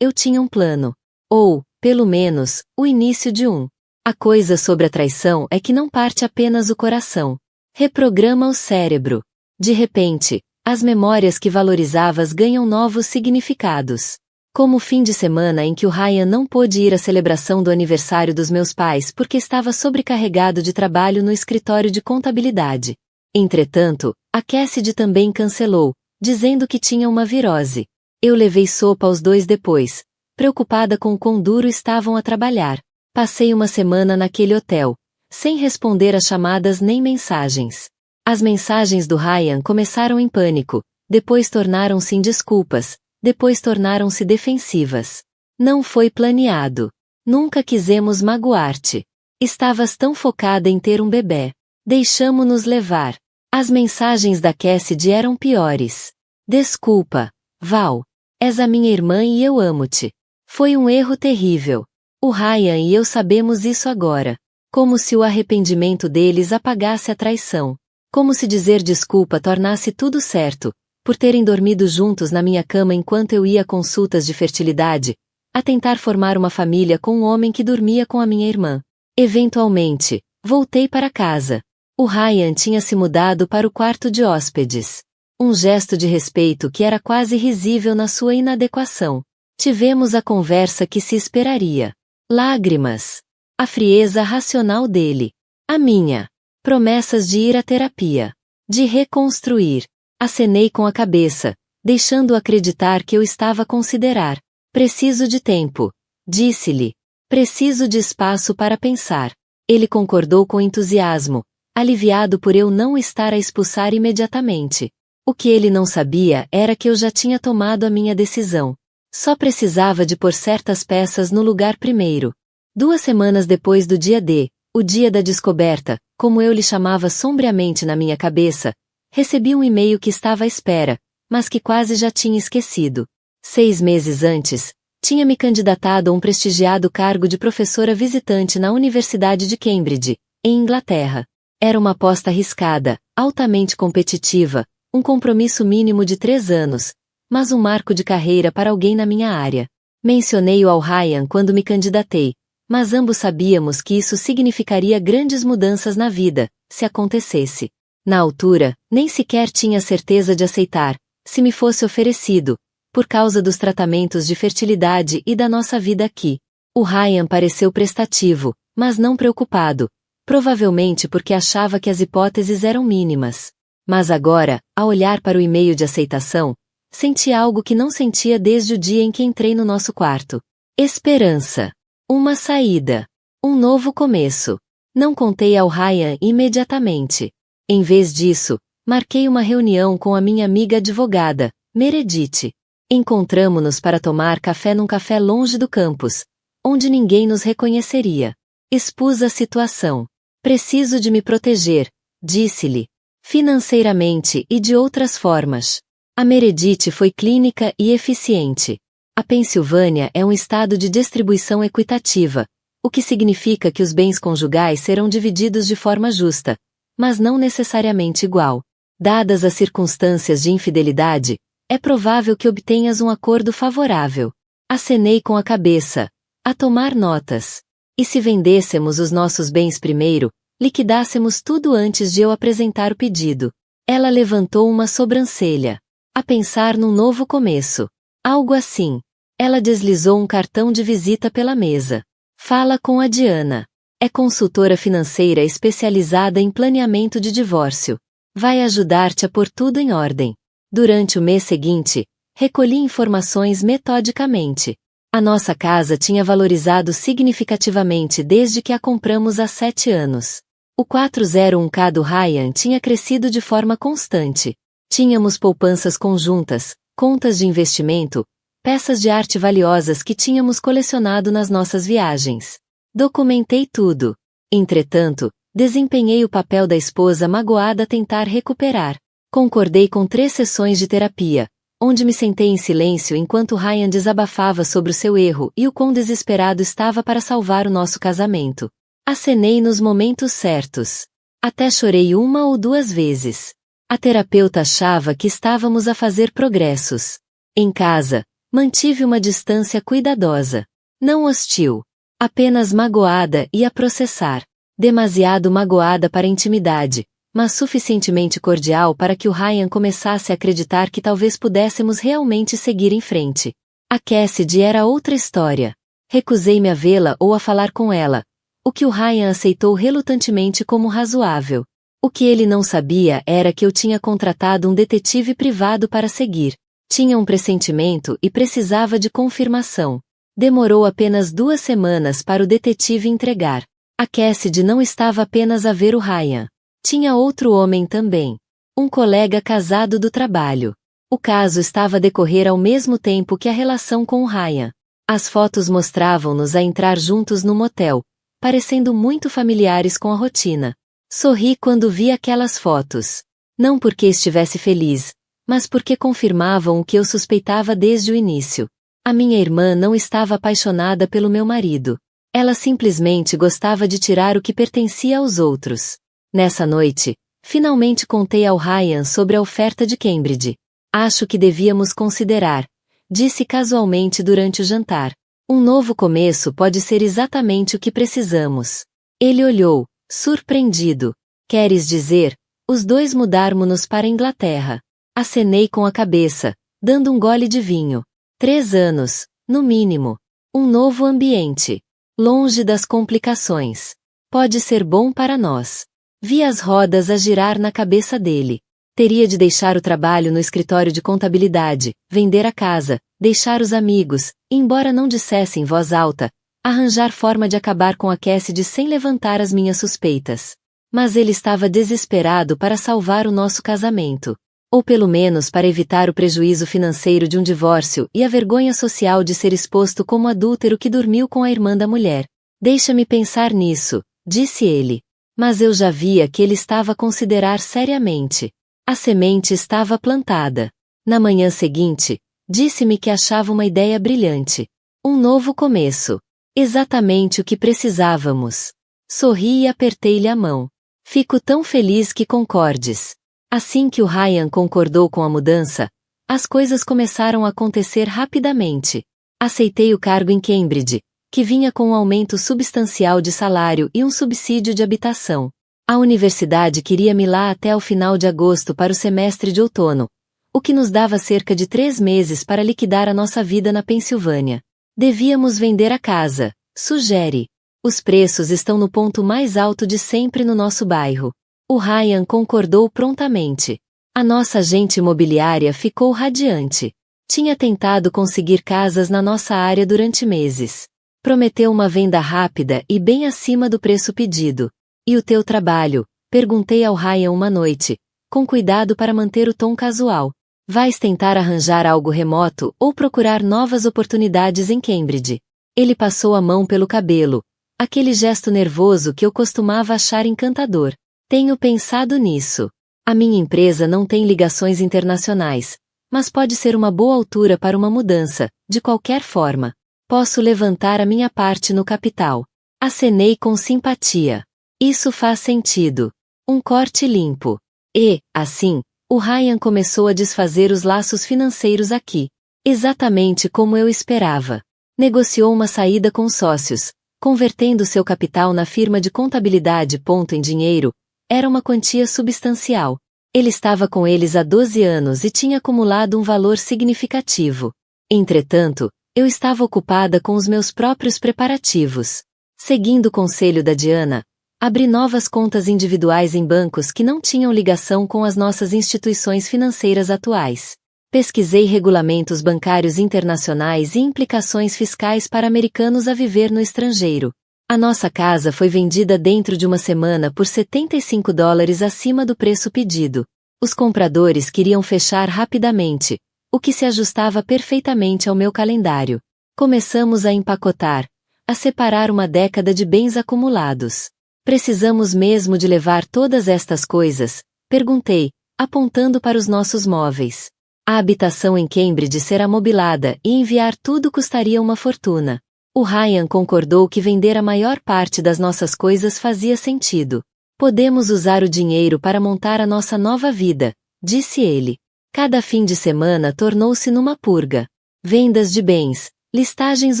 eu tinha um plano. Ou, pelo menos, o início de um. A coisa sobre a traição é que não parte apenas o coração. Reprograma o cérebro. De repente, as memórias que valorizavas ganham novos significados. Como o fim de semana em que o Ryan não pôde ir à celebração do aniversário dos meus pais porque estava sobrecarregado de trabalho no escritório de contabilidade. Entretanto, a Cassidy também cancelou, dizendo que tinha uma virose. Eu levei sopa aos dois depois, preocupada com o quão duro estavam a trabalhar. Passei uma semana naquele hotel, sem responder a chamadas nem mensagens. As mensagens do Ryan começaram em pânico, depois tornaram-se em desculpas, depois tornaram-se defensivas. Não foi planeado. Nunca quisemos magoar-te. Estavas tão focada em ter um bebê. Deixamo-nos levar. As mensagens da Cassidy eram piores. Desculpa, Val. És a minha irmã e eu amo-te. Foi um erro terrível. O Ryan e eu sabemos isso agora. Como se o arrependimento deles apagasse a traição. Como se dizer desculpa tornasse tudo certo, por terem dormido juntos na minha cama enquanto eu ia a consultas de fertilidade, a tentar formar uma família com um homem que dormia com a minha irmã. Eventualmente, voltei para casa. O Ryan tinha se mudado para o quarto de hóspedes. Um gesto de respeito que era quase risível na sua inadequação. Tivemos a conversa que se esperaria. Lágrimas. A frieza racional dele. A minha. Promessas de ir à terapia. De reconstruir. Acenei com a cabeça, deixando-o acreditar que eu estava a considerar. Preciso de tempo. Disse-lhe. Preciso de espaço para pensar. Ele concordou com entusiasmo, aliviado por eu não estar a expulsar imediatamente. O que ele não sabia era que eu já tinha tomado a minha decisão. Só precisava de pôr certas peças no lugar primeiro. 2 semanas depois do dia D, o dia da descoberta, como eu lhe chamava sombriamente na minha cabeça, recebi um e-mail que estava à espera, mas que quase já tinha esquecido. 6 meses antes, tinha me candidatado a um prestigiado cargo de professora visitante na Universidade de Cambridge, em Inglaterra. Era uma aposta arriscada, altamente competitiva, um compromisso mínimo de 3 anos, mas um marco de carreira para alguém na minha área. Mencionei-o ao Ryan quando me candidatei, mas ambos sabíamos que isso significaria grandes mudanças na vida, se acontecesse. Na altura, nem sequer tinha certeza de aceitar, se me fosse oferecido, por causa dos tratamentos de fertilidade e da nossa vida aqui. O Ryan pareceu prestativo, mas não preocupado, provavelmente porque achava que as hipóteses eram mínimas. Mas agora, ao olhar para o e-mail de aceitação, senti algo que não sentia desde o dia em que entrei no nosso quarto. Esperança. Uma saída. Um novo começo. Não contei ao Ryan imediatamente. Em vez disso, marquei uma reunião com a minha amiga advogada, Meredith. Encontramo-nos para tomar café num café longe do campus, onde ninguém nos reconheceria. Expus a situação. Preciso de me proteger, disse-lhe. Financeiramente e de outras formas. A Meredith foi clínica e eficiente. A Pensilvânia é um estado de distribuição equitativa, o que significa que os bens conjugais serão divididos de forma justa, mas não necessariamente igual. Dadas as circunstâncias de infidelidade, é provável que obtenhas um acordo favorável. Acenei com a cabeça. A tomar notas. E se vendêssemos os nossos bens primeiro, liquidássemos tudo antes de eu apresentar o pedido? Ela levantou uma sobrancelha. A pensar num novo começo. Algo assim. Ela deslizou um cartão de visita pela mesa. Fala com a Diana. É consultora financeira especializada em planeamento de divórcio. Vai ajudar-te a pôr tudo em ordem. Durante o mês seguinte, recolhi informações metodicamente. A nossa casa tinha valorizado significativamente desde que a compramos há 7 anos. O 401k do Ryan tinha crescido de forma constante. Tínhamos poupanças conjuntas, contas de investimento, peças de arte valiosas que tínhamos colecionado nas nossas viagens. Documentei tudo. Entretanto, desempenhei o papel da esposa magoada a tentar recuperar. Concordei com 3 sessões de terapia, onde me sentei em silêncio enquanto Ryan desabafava sobre o seu erro e o quão desesperado estava para salvar o nosso casamento. Acenei nos momentos certos. Até chorei 1 ou 2 vezes. A terapeuta achava que estávamos a fazer progressos. Em casa, mantive uma distância cuidadosa. Não hostil. Apenas magoada e a processar. Demasiado magoada para intimidade, mas suficientemente cordial para que o Ryan começasse a acreditar que talvez pudéssemos realmente seguir em frente. A Cassidy era outra história. Recusei-me a vê-la ou a falar com ela, o que o Ryan aceitou relutantemente como razoável. O que ele não sabia era que eu tinha contratado um detetive privado para seguir. Tinha um pressentimento e precisava de confirmação. Demorou apenas 2 semanas para o detetive entregar. A Cassidy não estava apenas a ver o Ryan. Tinha outro homem também. Um colega casado do trabalho. O caso estava a decorrer ao mesmo tempo que a relação com o Ryan. As fotos mostravam-nos a entrar juntos no motel, parecendo muito familiares com a rotina. Sorri quando vi aquelas fotos. Não porque estivesse feliz, mas porque confirmavam o que eu suspeitava desde o início. A minha irmã não estava apaixonada pelo meu marido. Ela simplesmente gostava de tirar o que pertencia aos outros. Nessa noite, finalmente contei ao Ryan sobre a oferta de Cambridge. Acho que devíamos considerar, disse casualmente durante o jantar. Um novo começo pode ser exatamente o que precisamos. Ele olhou, surpreendido. Queres dizer, os 2 mudarmos-nos para a Inglaterra? Acenei com a cabeça, dando um gole de vinho. 3 anos, no mínimo. Um novo ambiente. Longe das complicações. Pode ser bom para nós. Vi as rodas a girar na cabeça dele. Teria de deixar o trabalho no escritório de contabilidade, vender a casa, deixar os amigos, embora não dissesse em voz alta, arranjar forma de acabar com a Cassidy sem levantar as minhas suspeitas. Mas ele estava desesperado para salvar o nosso casamento. Ou pelo menos para evitar o prejuízo financeiro de um divórcio e a vergonha social de ser exposto como adúltero que dormiu com a irmã da mulher. Deixa-me pensar nisso, disse ele. Mas eu já via que ele estava a considerar seriamente. A semente estava plantada. Na manhã seguinte, disse-me que achava uma ideia brilhante. Um novo começo. Exatamente o que precisávamos. Sorri e apertei-lhe a mão. Fico tão feliz que concordes. Assim que o Ryan concordou com a mudança, as coisas começaram a acontecer rapidamente. Aceitei o cargo em Cambridge, que vinha com um aumento substancial de salário e um subsídio de habitação. A universidade queria-me lá até o final de agosto para o semestre de outono, o que nos dava cerca de 3 meses para liquidar a nossa vida na Pensilvânia. Devíamos vender a casa, sugere. Os preços estão no ponto mais alto de sempre no nosso bairro. O Ryan concordou prontamente. A nossa agente imobiliária ficou radiante. Tinha tentado conseguir casas na nossa área durante meses. Prometeu uma venda rápida e bem acima do preço pedido. E o teu trabalho? Perguntei ao Ryan uma noite, com cuidado para manter o tom casual. Vais tentar arranjar algo remoto ou procurar novas oportunidades em Cambridge? Ele passou a mão pelo cabelo, aquele gesto nervoso que eu costumava achar encantador. Tenho pensado nisso. A minha empresa não tem ligações internacionais, mas pode ser uma boa altura para uma mudança, de qualquer forma. Posso levantar a minha parte no capital. Acenei com simpatia. Isso faz sentido. Um corte limpo. E, assim, o Ryan começou a desfazer os laços financeiros aqui. Exatamente como eu esperava. Negociou uma saída com sócios, convertendo seu capital na firma de contabilidade. Em dinheiro, era uma quantia substancial. Ele estava com eles há 12 anos e tinha acumulado um valor significativo. Entretanto, eu estava ocupada com os meus próprios preparativos. Seguindo o conselho da Diana, abri novas contas individuais em bancos que não tinham ligação com as nossas instituições financeiras atuais. Pesquisei regulamentos bancários internacionais e implicações fiscais para americanos a viver no estrangeiro. A nossa casa foi vendida dentro de uma semana por $75 acima do preço pedido. Os compradores queriam fechar rapidamente, o que se ajustava perfeitamente ao meu calendário. Começamos a empacotar, a separar uma década de bens acumulados. Precisamos mesmo de levar todas estas coisas? Perguntei, apontando para os nossos móveis. A habitação em Cambridge será mobilada e enviar tudo custaria uma fortuna. O Ryan concordou que vender a maior parte das nossas coisas fazia sentido. Podemos usar o dinheiro para montar a nossa nova vida, disse ele. Cada fim de semana tornou-se numa purga. Vendas de bens, listagens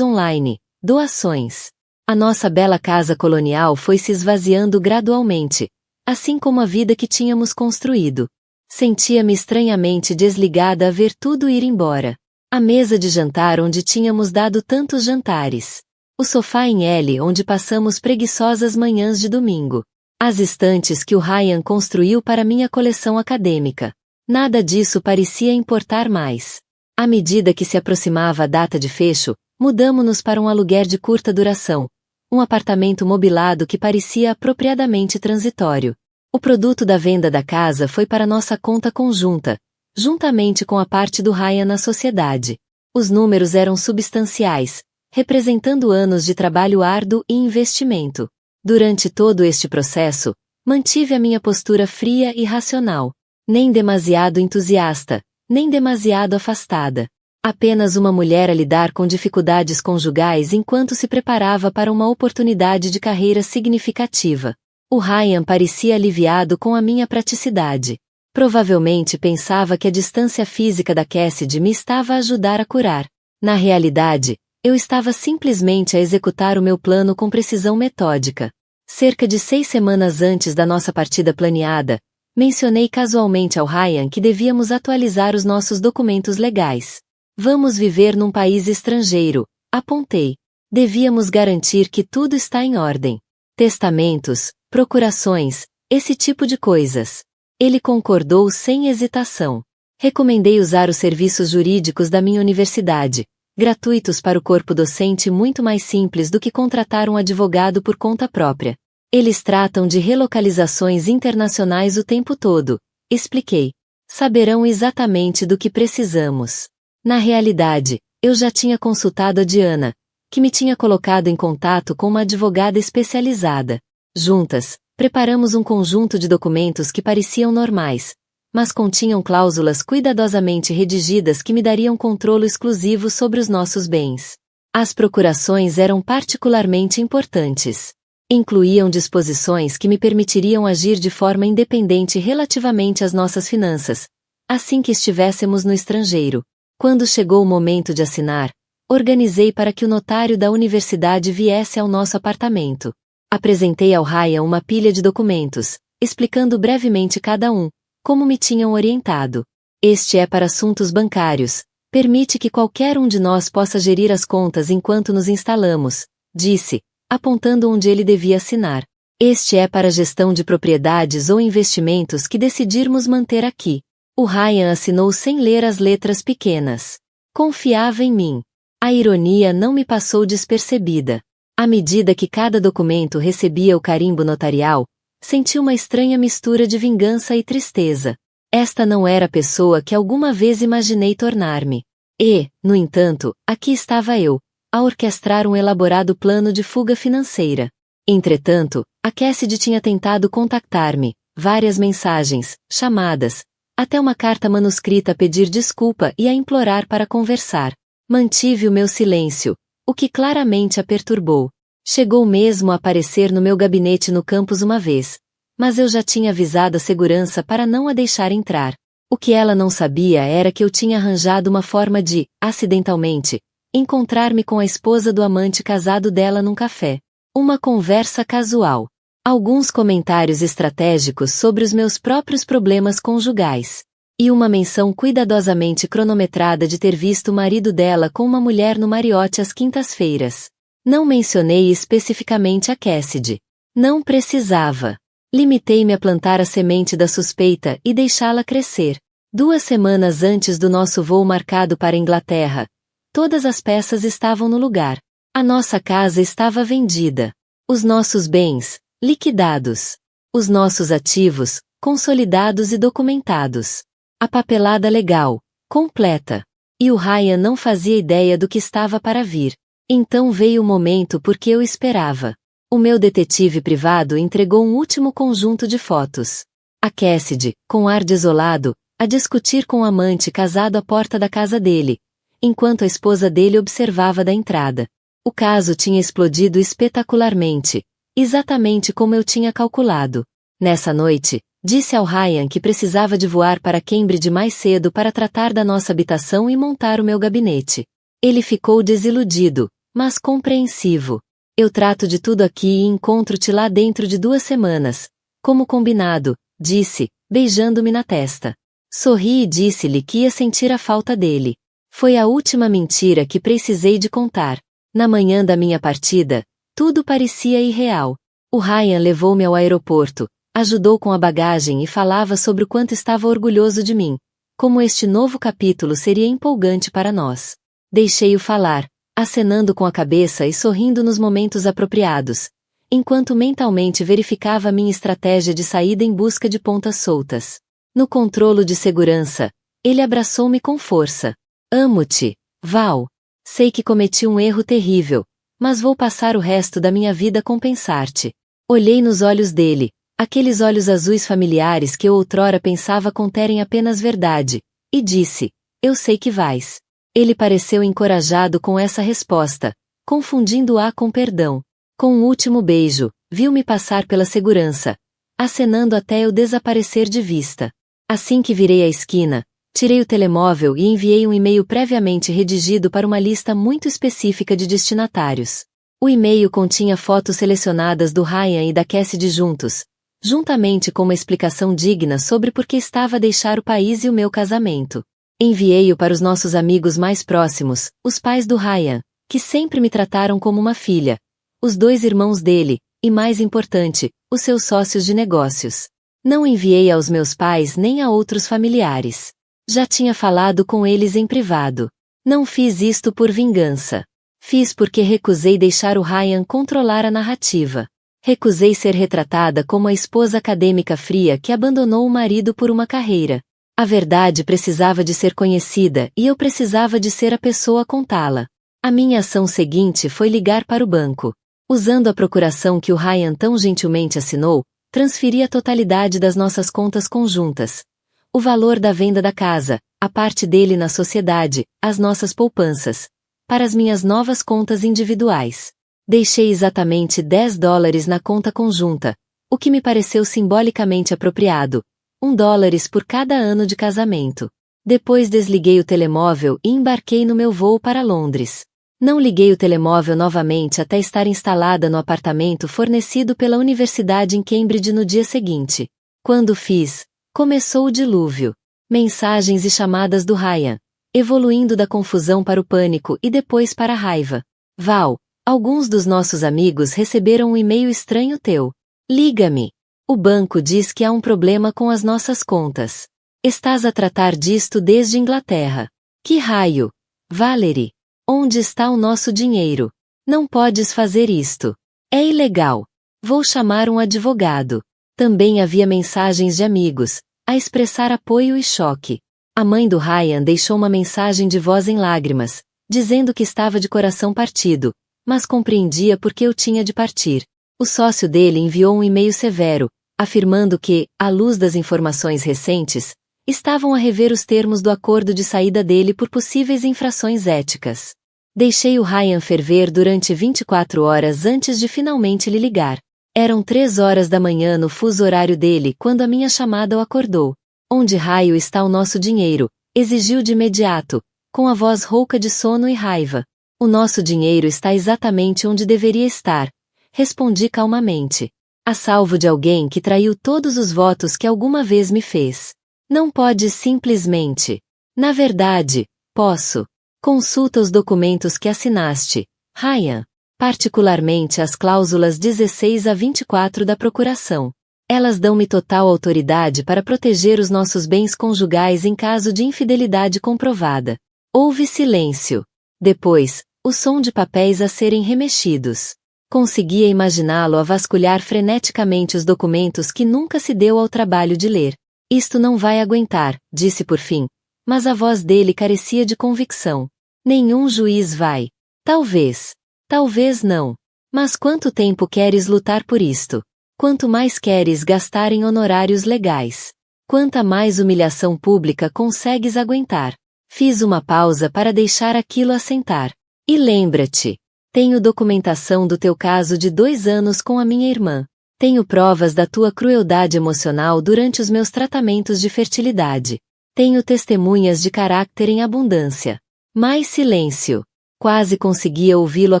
online, doações. A nossa bela casa colonial foi se esvaziando gradualmente, assim como a vida que tínhamos construído. Sentia-me estranhamente desligada a ver tudo ir embora. A mesa de jantar onde tínhamos dado tantos jantares. O sofá em L onde passamos preguiçosas manhãs de domingo. As estantes que o Ryan construiu para minha coleção acadêmica. Nada disso parecia importar mais. À medida que se aproximava a data de fecho, mudamo-nos para um aluguer de curta duração. Um apartamento mobilado que parecia apropriadamente transitório. O produto da venda da casa foi para nossa conta conjunta, juntamente com a parte do Ryan na sociedade. Os números eram substanciais, representando anos de trabalho árduo e investimento. Durante todo este processo, mantive a minha postura fria e racional. Nem demasiado entusiasta, nem demasiado afastada. Apenas uma mulher a lidar com dificuldades conjugais enquanto se preparava para uma oportunidade de carreira significativa. O Ryan parecia aliviado com a minha praticidade. Provavelmente pensava que a distância física da Cassidy me estava a ajudar a curar. Na realidade, eu estava simplesmente a executar o meu plano com precisão metódica. Cerca de 6 semanas antes da nossa partida planeada, mencionei casualmente ao Ryan que devíamos atualizar os nossos documentos legais. Vamos viver num país estrangeiro, apontei. Devíamos garantir que tudo está em ordem. Testamentos, procurações, esse tipo de coisas. Ele concordou sem hesitação. Recomendei usar os serviços jurídicos da minha universidade, gratuitos para o corpo docente muito mais simples do que contratar um advogado por conta própria. Eles tratam de relocalizações internacionais o tempo todo, expliquei. Saberão exatamente do que precisamos. Na realidade, eu já tinha consultado a Diana, que me tinha colocado em contato com uma advogada especializada. Juntas, preparamos um conjunto de documentos que pareciam normais, mas continham cláusulas cuidadosamente redigidas que me dariam controle exclusivo sobre os nossos bens. As procurações eram particularmente importantes. Incluíam disposições que me permitiriam agir de forma independente relativamente às nossas finanças, assim que estivéssemos no estrangeiro. Quando chegou o momento de assinar, organizei para que o notário da universidade viesse ao nosso apartamento. Apresentei ao Ryan uma pilha de documentos, explicando brevemente cada um, como me tinham orientado. Este é para assuntos bancários, permite que qualquer um de nós possa gerir as contas enquanto nos instalamos, disse, apontando onde ele devia assinar. Este é para gestão de propriedades ou investimentos que decidirmos manter aqui. O Ryan assinou sem ler as letras pequenas. Confiava em mim. A ironia não me passou despercebida. À medida que cada documento recebia o carimbo notarial, senti uma estranha mistura de vingança e tristeza. Esta não era a pessoa que alguma vez imaginei tornar-me. E, no entanto, aqui estava eu, a orquestrar um elaborado plano de fuga financeira. Entretanto, a Cassidy tinha tentado contactar-me, várias mensagens, chamadas, até uma carta manuscrita a pedir desculpa e a implorar para conversar. Mantive o meu silêncio, o que claramente a perturbou. Chegou mesmo a aparecer no meu gabinete no campus uma vez, mas eu já tinha avisado a segurança para não a deixar entrar. O que ela não sabia era que eu tinha arranjado uma forma de, acidentalmente, encontrar-me com a esposa do amante casado dela num café. Uma conversa casual. Alguns comentários estratégicos sobre os meus próprios problemas conjugais. E uma menção cuidadosamente cronometrada de ter visto o marido dela com uma mulher no Marriott às quintas-feiras. Não mencionei especificamente a Cassidy. Não precisava. Limitei-me a plantar a semente da suspeita e deixá-la crescer. 2 semanas antes do nosso voo marcado para a Inglaterra, todas as peças estavam no lugar. A nossa casa estava vendida. Os nossos bens, liquidados. Os nossos ativos, consolidados e documentados. A papelada legal, completa. E o Ryan não fazia ideia do que estava para vir. Então veio o momento por que eu esperava. O meu detetive privado entregou um último conjunto de fotos. A Cassidy, com ar desolado, a discutir com o amante casado à porta da casa dele, enquanto a esposa dele observava da entrada. O caso tinha explodido espetacularmente, exatamente como eu tinha calculado. Nessa noite, disse ao Ryan que precisava de voar para Cambridge mais cedo para tratar da nossa habitação e montar o meu gabinete. Ele ficou desiludido, mas compreensivo. Eu trato de tudo aqui e encontro-te lá dentro de 2 semanas. Como combinado, disse, beijando-me na testa. Sorri e disse-lhe que ia sentir a falta dele. Foi a última mentira que precisei de contar. Na manhã da minha partida, tudo parecia irreal. O Ryan levou-me ao aeroporto, ajudou com a bagagem e falava sobre o quanto estava orgulhoso de mim, como este novo capítulo seria empolgante para nós. Deixei-o falar, acenando com a cabeça e sorrindo nos momentos apropriados, enquanto mentalmente verificava minha estratégia de saída em busca de pontas soltas. No controlo de segurança, ele abraçou-me com força. Amo-te, Val. Sei que cometi um erro terrível, mas vou passar o resto da minha vida a compensar-te. Olhei nos olhos dele, aqueles olhos azuis familiares que eu outrora pensava conterem apenas verdade, e disse, eu sei que vais. Ele pareceu encorajado com essa resposta, confundindo-a com perdão. Com um último beijo, viu-me passar pela segurança, acenando até eu desaparecer de vista. Assim que virei a esquina, tirei o telemóvel e enviei um e-mail previamente redigido para uma lista muito específica de destinatários. O e-mail continha fotos selecionadas do Ryan e da Cassidy juntos, juntamente com uma explicação digna sobre por que estava a deixar o país e o meu casamento. Enviei-o para os nossos amigos mais próximos, os pais do Ryan, que sempre me trataram como uma filha, os 2 irmãos dele, e mais importante, os seus sócios de negócios. Não enviei aos meus pais nem a outros familiares. Já tinha falado com eles em privado. Não fiz isto por vingança. Fiz porque recusei deixar o Ryan controlar a narrativa. Recusei ser retratada como a esposa acadêmica fria que abandonou o marido por uma carreira. A verdade precisava de ser conhecida e eu precisava de ser a pessoa a contá-la. A minha ação seguinte foi ligar para o banco. Usando a procuração que o Ryan tão gentilmente assinou, transferi a totalidade das nossas contas conjuntas. O valor da venda da casa, a parte dele na sociedade, as nossas poupanças, para as minhas novas contas individuais. Deixei exatamente $10 na conta conjunta, o que me pareceu simbolicamente apropriado, $1 por cada ano de casamento. Depois desliguei o telemóvel e embarquei no meu voo para Londres. Não liguei o telemóvel novamente até estar instalada no apartamento fornecido pela Universidade em Cambridge no dia seguinte. Quando fiz, começou o dilúvio. Mensagens e chamadas do Ryan, evoluindo da confusão para o pânico e depois para a raiva. Val, alguns dos nossos amigos receberam um e-mail estranho teu. Liga-me. O banco diz que há um problema com as nossas contas. Estás a tratar disto desde Inglaterra. Que raio? Valerie. Onde está o nosso dinheiro? Não podes fazer isto. É ilegal. Vou chamar um advogado. Também havia mensagens de amigos, a expressar apoio e choque. A mãe do Ryan deixou uma mensagem de voz em lágrimas, dizendo que estava de coração partido, mas compreendia por que eu tinha de partir. O sócio dele enviou um e-mail severo, afirmando que, à luz das informações recentes, estavam a rever os termos do acordo de saída dele por possíveis infrações éticas. Deixei o Ryan ferver durante 24 horas antes de finalmente lhe ligar. Eram 3 horas da manhã no fuso horário dele quando a minha chamada o acordou. Onde raio está o nosso dinheiro? Exigiu de imediato, com a voz rouca de sono e raiva. O nosso dinheiro está exatamente onde deveria estar, respondi calmamente. A salvo de alguém que traiu todos os votos que alguma vez me fez. Não pode simplesmente. Na verdade, posso. Consulta os documentos que assinaste, Ryan, particularmente as cláusulas 16 a 24 da procuração. Elas dão-me total autoridade para proteger os nossos bens conjugais em caso de infidelidade comprovada. Houve silêncio. Depois, o som de papéis a serem remexidos. Conseguia imaginá-lo a vasculhar freneticamente os documentos que nunca se deu ao trabalho de ler. Isto não vai aguentar, disse por fim. Mas a voz dele carecia de convicção. Nenhum juiz vai. Talvez. Talvez não. Mas quanto tempo queres lutar por isto? Quanto mais queres gastar em honorários legais? Quanta mais humilhação pública consegues aguentar? Fiz uma pausa para deixar aquilo assentar. E lembra-te. Tenho documentação do teu caso de 2 anos com a minha irmã. Tenho provas da tua crueldade emocional durante os meus tratamentos de fertilidade. Tenho testemunhas de caráter em abundância. Mais silêncio. Quase conseguia ouvi-lo a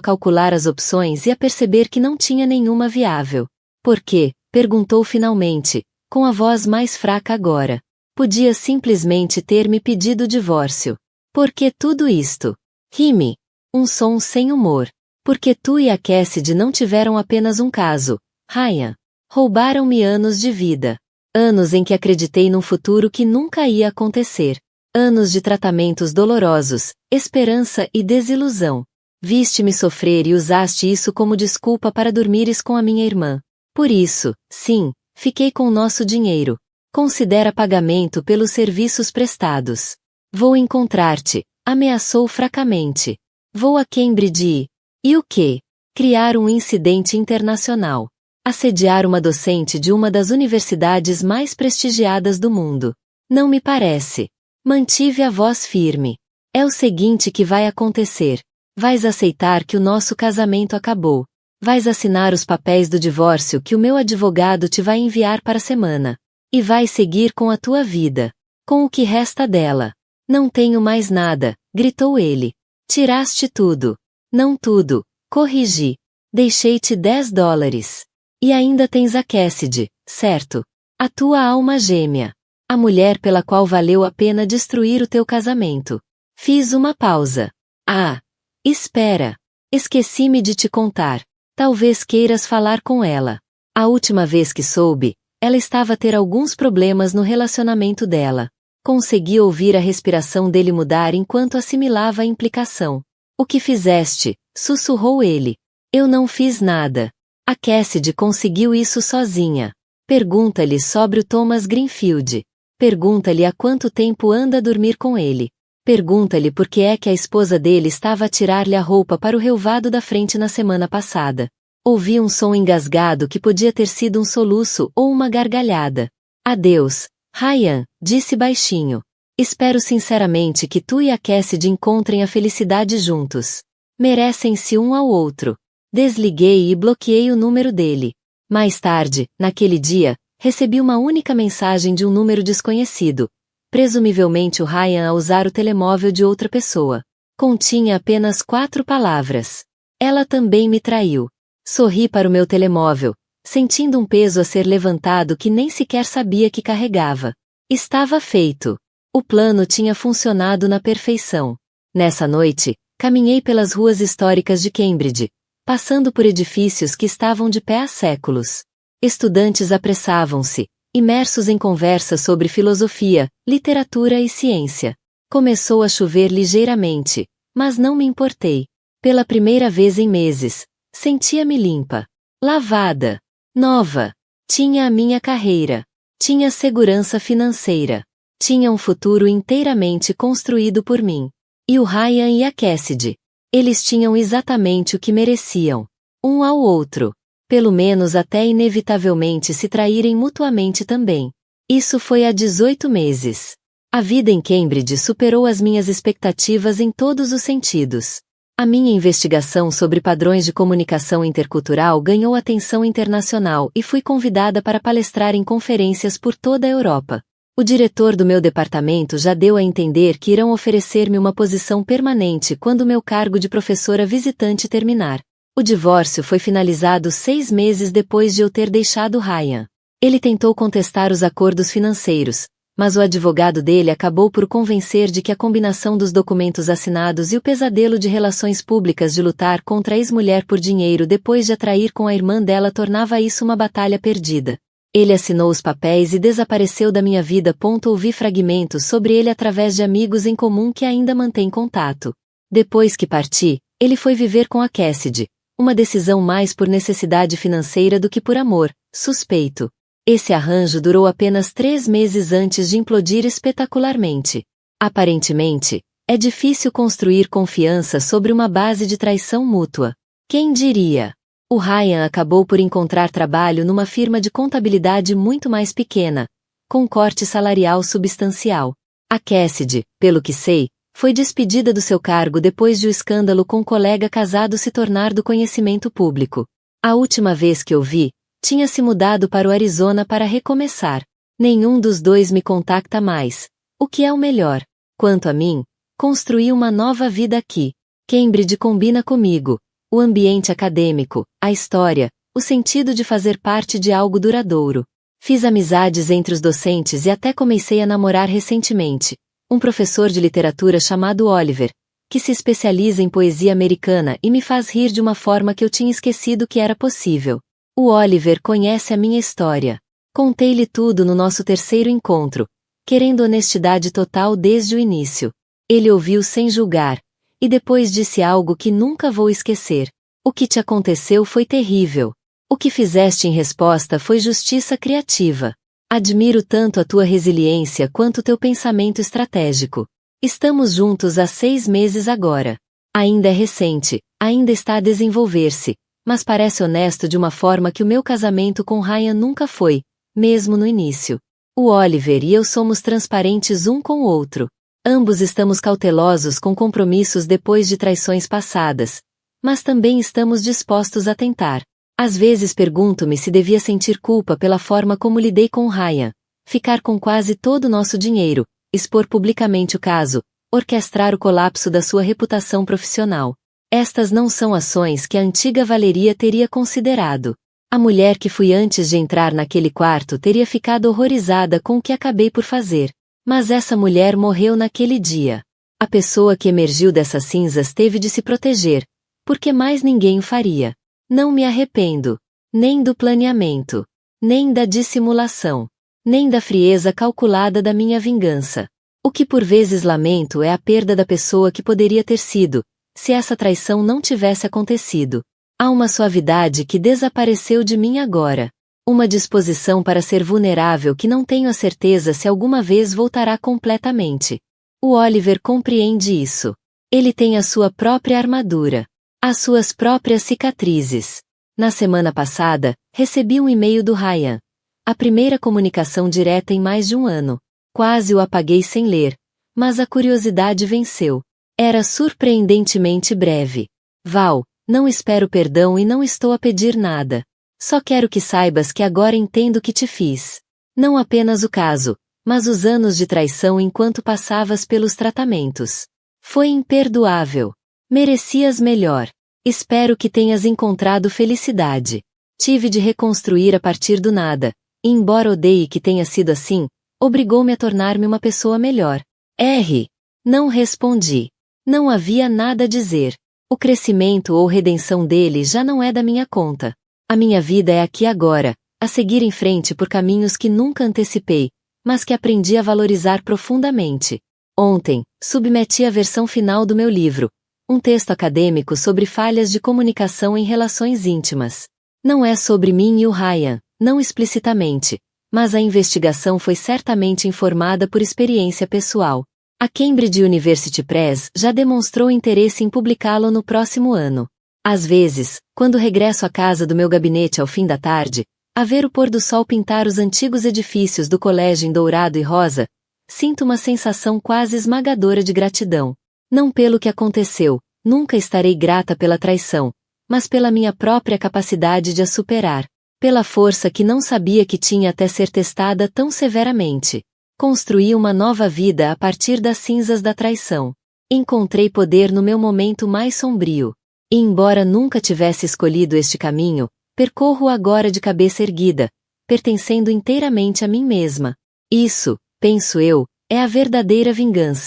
calcular as opções e a perceber que não tinha nenhuma viável. Por quê? Perguntou finalmente, com a voz mais fraca agora. Podia simplesmente ter me pedido o divórcio. Por que tudo isto? Rime. Um som sem humor. Porque tu e a Cassidy não tiveram apenas um caso, Ryan. Roubaram-me anos de vida. Anos em que acreditei num futuro que nunca ia acontecer. Anos de tratamentos dolorosos, esperança e desilusão. Viste-me sofrer e usaste isso como desculpa para dormires com a minha irmã. Por isso, sim, fiquei com o nosso dinheiro. Considera pagamento pelos serviços prestados. Vou encontrar-te, ameaçou fracamente. Vou a Cambridge e o quê? Criar um incidente internacional. Assediar uma docente de uma das universidades mais prestigiadas do mundo. Não me parece. Mantive a voz firme. É o seguinte que vai acontecer. Vais aceitar que o nosso casamento acabou. Vais assinar os papéis do divórcio que o meu advogado te vai enviar para a semana. E vais seguir com a tua vida. Com o que resta dela. Não tenho mais nada, gritou ele. Tiraste tudo. Não tudo, corrigi. Deixei-te $10. E ainda tens a Cassidy, certo? A tua alma gêmea. A mulher pela qual valeu a pena destruir o teu casamento. Fiz uma pausa. Ah! Espera! Esqueci-me de te contar. Talvez queiras falar com ela. A última vez que soube, ela estava a ter alguns problemas no relacionamento dela. Consegui ouvir a respiração dele mudar enquanto assimilava a implicação. O que fizeste? Sussurrou ele. Eu não fiz nada. A Cassidy conseguiu isso sozinha. Pergunta-lhe sobre o Thomas Greenfield. Pergunta-lhe há quanto tempo anda a dormir com ele. Pergunta-lhe por que é que a esposa dele estava a tirar-lhe a roupa para o relvado da frente na semana passada. Ouvi um som engasgado que podia ter sido um soluço ou uma gargalhada. Adeus, Ryan, disse baixinho. Espero sinceramente que tu e a Cassidy encontrem a felicidade juntos. Merecem-se um ao outro. Desliguei e bloqueei o número dele. Mais tarde, naquele dia, recebi uma única mensagem de um número desconhecido. Presumivelmente o Ryan a usar o telemóvel de outra pessoa. Continha apenas 4 palavras. Ela também me traiu. Sorri para o meu telemóvel, sentindo um peso a ser levantado que nem sequer sabia que carregava. Estava feito. O plano tinha funcionado na perfeição. Nessa noite, caminhei pelas ruas históricas de Cambridge, passando por edifícios que estavam de pé há séculos. Estudantes apressavam-se, imersos em conversas sobre filosofia, literatura e ciência. Começou a chover ligeiramente, mas não me importei. Pela primeira vez em meses, sentia-me limpa, lavada, nova. Tinha a minha carreira. Tinha segurança financeira. Tinha um futuro inteiramente construído por mim. E o Ryan e a Cassidy. Eles tinham exatamente o que mereciam. Um ao outro. Pelo menos até inevitavelmente se traírem mutuamente também. Isso foi há 18 meses. A vida em Cambridge superou as minhas expectativas em todos os sentidos. A minha investigação sobre padrões de comunicação intercultural ganhou atenção internacional e fui convidada para palestrar em conferências por toda a Europa. O diretor do meu departamento já deu a entender que irão oferecer-me uma posição permanente quando meu cargo de professora visitante terminar. O divórcio foi finalizado 6 meses depois de eu ter deixado Ryan. Ele tentou contestar os acordos financeiros, mas o advogado dele acabou por o convencer de que a combinação dos documentos assinados e o pesadelo de relações públicas de lutar contra a ex-mulher por dinheiro depois de atrair com a irmã dela tornava isso uma batalha perdida. Ele assinou os papéis e desapareceu da minha vida. Ouvi fragmentos sobre ele através de amigos em comum que ainda mantém contato. Depois que parti, ele foi viver com a Cassidy, uma decisão mais por necessidade financeira do que por amor, suspeito. Esse arranjo durou apenas 3 meses antes de implodir espetacularmente. Aparentemente, é difícil construir confiança sobre uma base de traição mútua. Quem diria? O Ryan acabou por encontrar trabalho numa firma de contabilidade muito mais pequena, com corte salarial substancial. A Cassidy, pelo que sei, foi despedida do seu cargo depois de o escândalo com um colega casado se tornar do conhecimento público. A última vez que eu vi, tinha se mudado para o Arizona para recomeçar. Nenhum dos dois me contacta mais, o que é o melhor. Quanto a mim, construí uma nova vida aqui. Cambridge combina comigo. O ambiente acadêmico, a história, o sentido de fazer parte de algo duradouro. Fiz amizades entre os docentes e até comecei a namorar recentemente. Um professor de literatura chamado Oliver, que se especializa em poesia americana e me faz rir de uma forma que eu tinha esquecido que era possível. O Oliver conhece a minha história. Contei-lhe tudo no nosso terceiro encontro, querendo honestidade total desde o início. Ele ouviu sem julgar. E depois disse algo que nunca vou esquecer. O que te aconteceu foi terrível. O que fizeste em resposta foi justiça criativa. Admiro tanto a tua resiliência quanto teu pensamento estratégico. Estamos juntos há 6 meses agora. Ainda é recente, ainda está a desenvolver-se, mas parece honesto de uma forma que o meu casamento com Ryan nunca foi, mesmo no início. O Oliver e eu somos transparentes um com o outro. Ambos estamos cautelosos com compromissos depois de traições passadas, mas também estamos dispostos a tentar. Às vezes pergunto-me se devia sentir culpa pela forma como lidei com Ryan, ficar com quase todo o nosso dinheiro, expor publicamente o caso, orquestrar o colapso da sua reputação profissional. Estas não são ações que a antiga Valeria teria considerado. A mulher que fui antes de entrar naquele quarto teria ficado horrorizada com o que acabei por fazer. Mas essa mulher morreu naquele dia. A pessoa que emergiu dessas cinzas teve de se proteger, porque mais ninguém o faria. Não me arrependo, nem do planeamento, nem da dissimulação, nem da frieza calculada da minha vingança. O que por vezes lamento é a perda da pessoa que poderia ter sido, se essa traição não tivesse acontecido. Há uma suavidade que desapareceu de mim agora. Uma disposição para ser vulnerável que não tenho a certeza se alguma vez voltará completamente. O Oliver compreende isso. Ele tem a sua própria armadura, as suas próprias cicatrizes. Na semana passada, recebi um e-mail do Ryan. A primeira comunicação direta em mais de um ano. Quase o apaguei sem ler, mas a curiosidade venceu. Era surpreendentemente breve. Val, não espero perdão e não estou a pedir nada. Só quero que saibas que agora entendo o que te fiz. Não apenas o caso, mas os anos de traição enquanto passavas pelos tratamentos. Foi imperdoável. Merecias melhor. Espero que tenhas encontrado felicidade. Tive de reconstruir a partir do nada, e embora odeie que tenha sido assim, obrigou-me a tornar-me uma pessoa melhor. R. Não respondi. Não havia nada a dizer. O crescimento ou redenção dele já não é da minha conta. A minha vida é aqui agora, a seguir em frente por caminhos que nunca antecipei, mas que aprendi a valorizar profundamente. Ontem, submeti a versão final do meu livro, um texto acadêmico sobre falhas de comunicação em relações íntimas. Não é sobre mim e o Ryan, não explicitamente, mas a investigação foi certamente informada por experiência pessoal. A Cambridge University Press já demonstrou interesse em publicá-lo no próximo ano. Às vezes, quando regresso à casa do meu gabinete ao fim da tarde, a ver o pôr do sol pintar os antigos edifícios do colégio em dourado e rosa, sinto uma sensação quase esmagadora de gratidão. Não pelo que aconteceu, nunca estarei grata pela traição, mas pela minha própria capacidade de a superar, pela força que não sabia que tinha até ser testada tão severamente. Construí uma nova vida a partir das cinzas da traição. Encontrei poder no meu momento mais sombrio. E embora nunca tivesse escolhido este caminho, percorro agora de cabeça erguida, pertencendo inteiramente a mim mesma. Isso, penso eu, é a verdadeira vingança.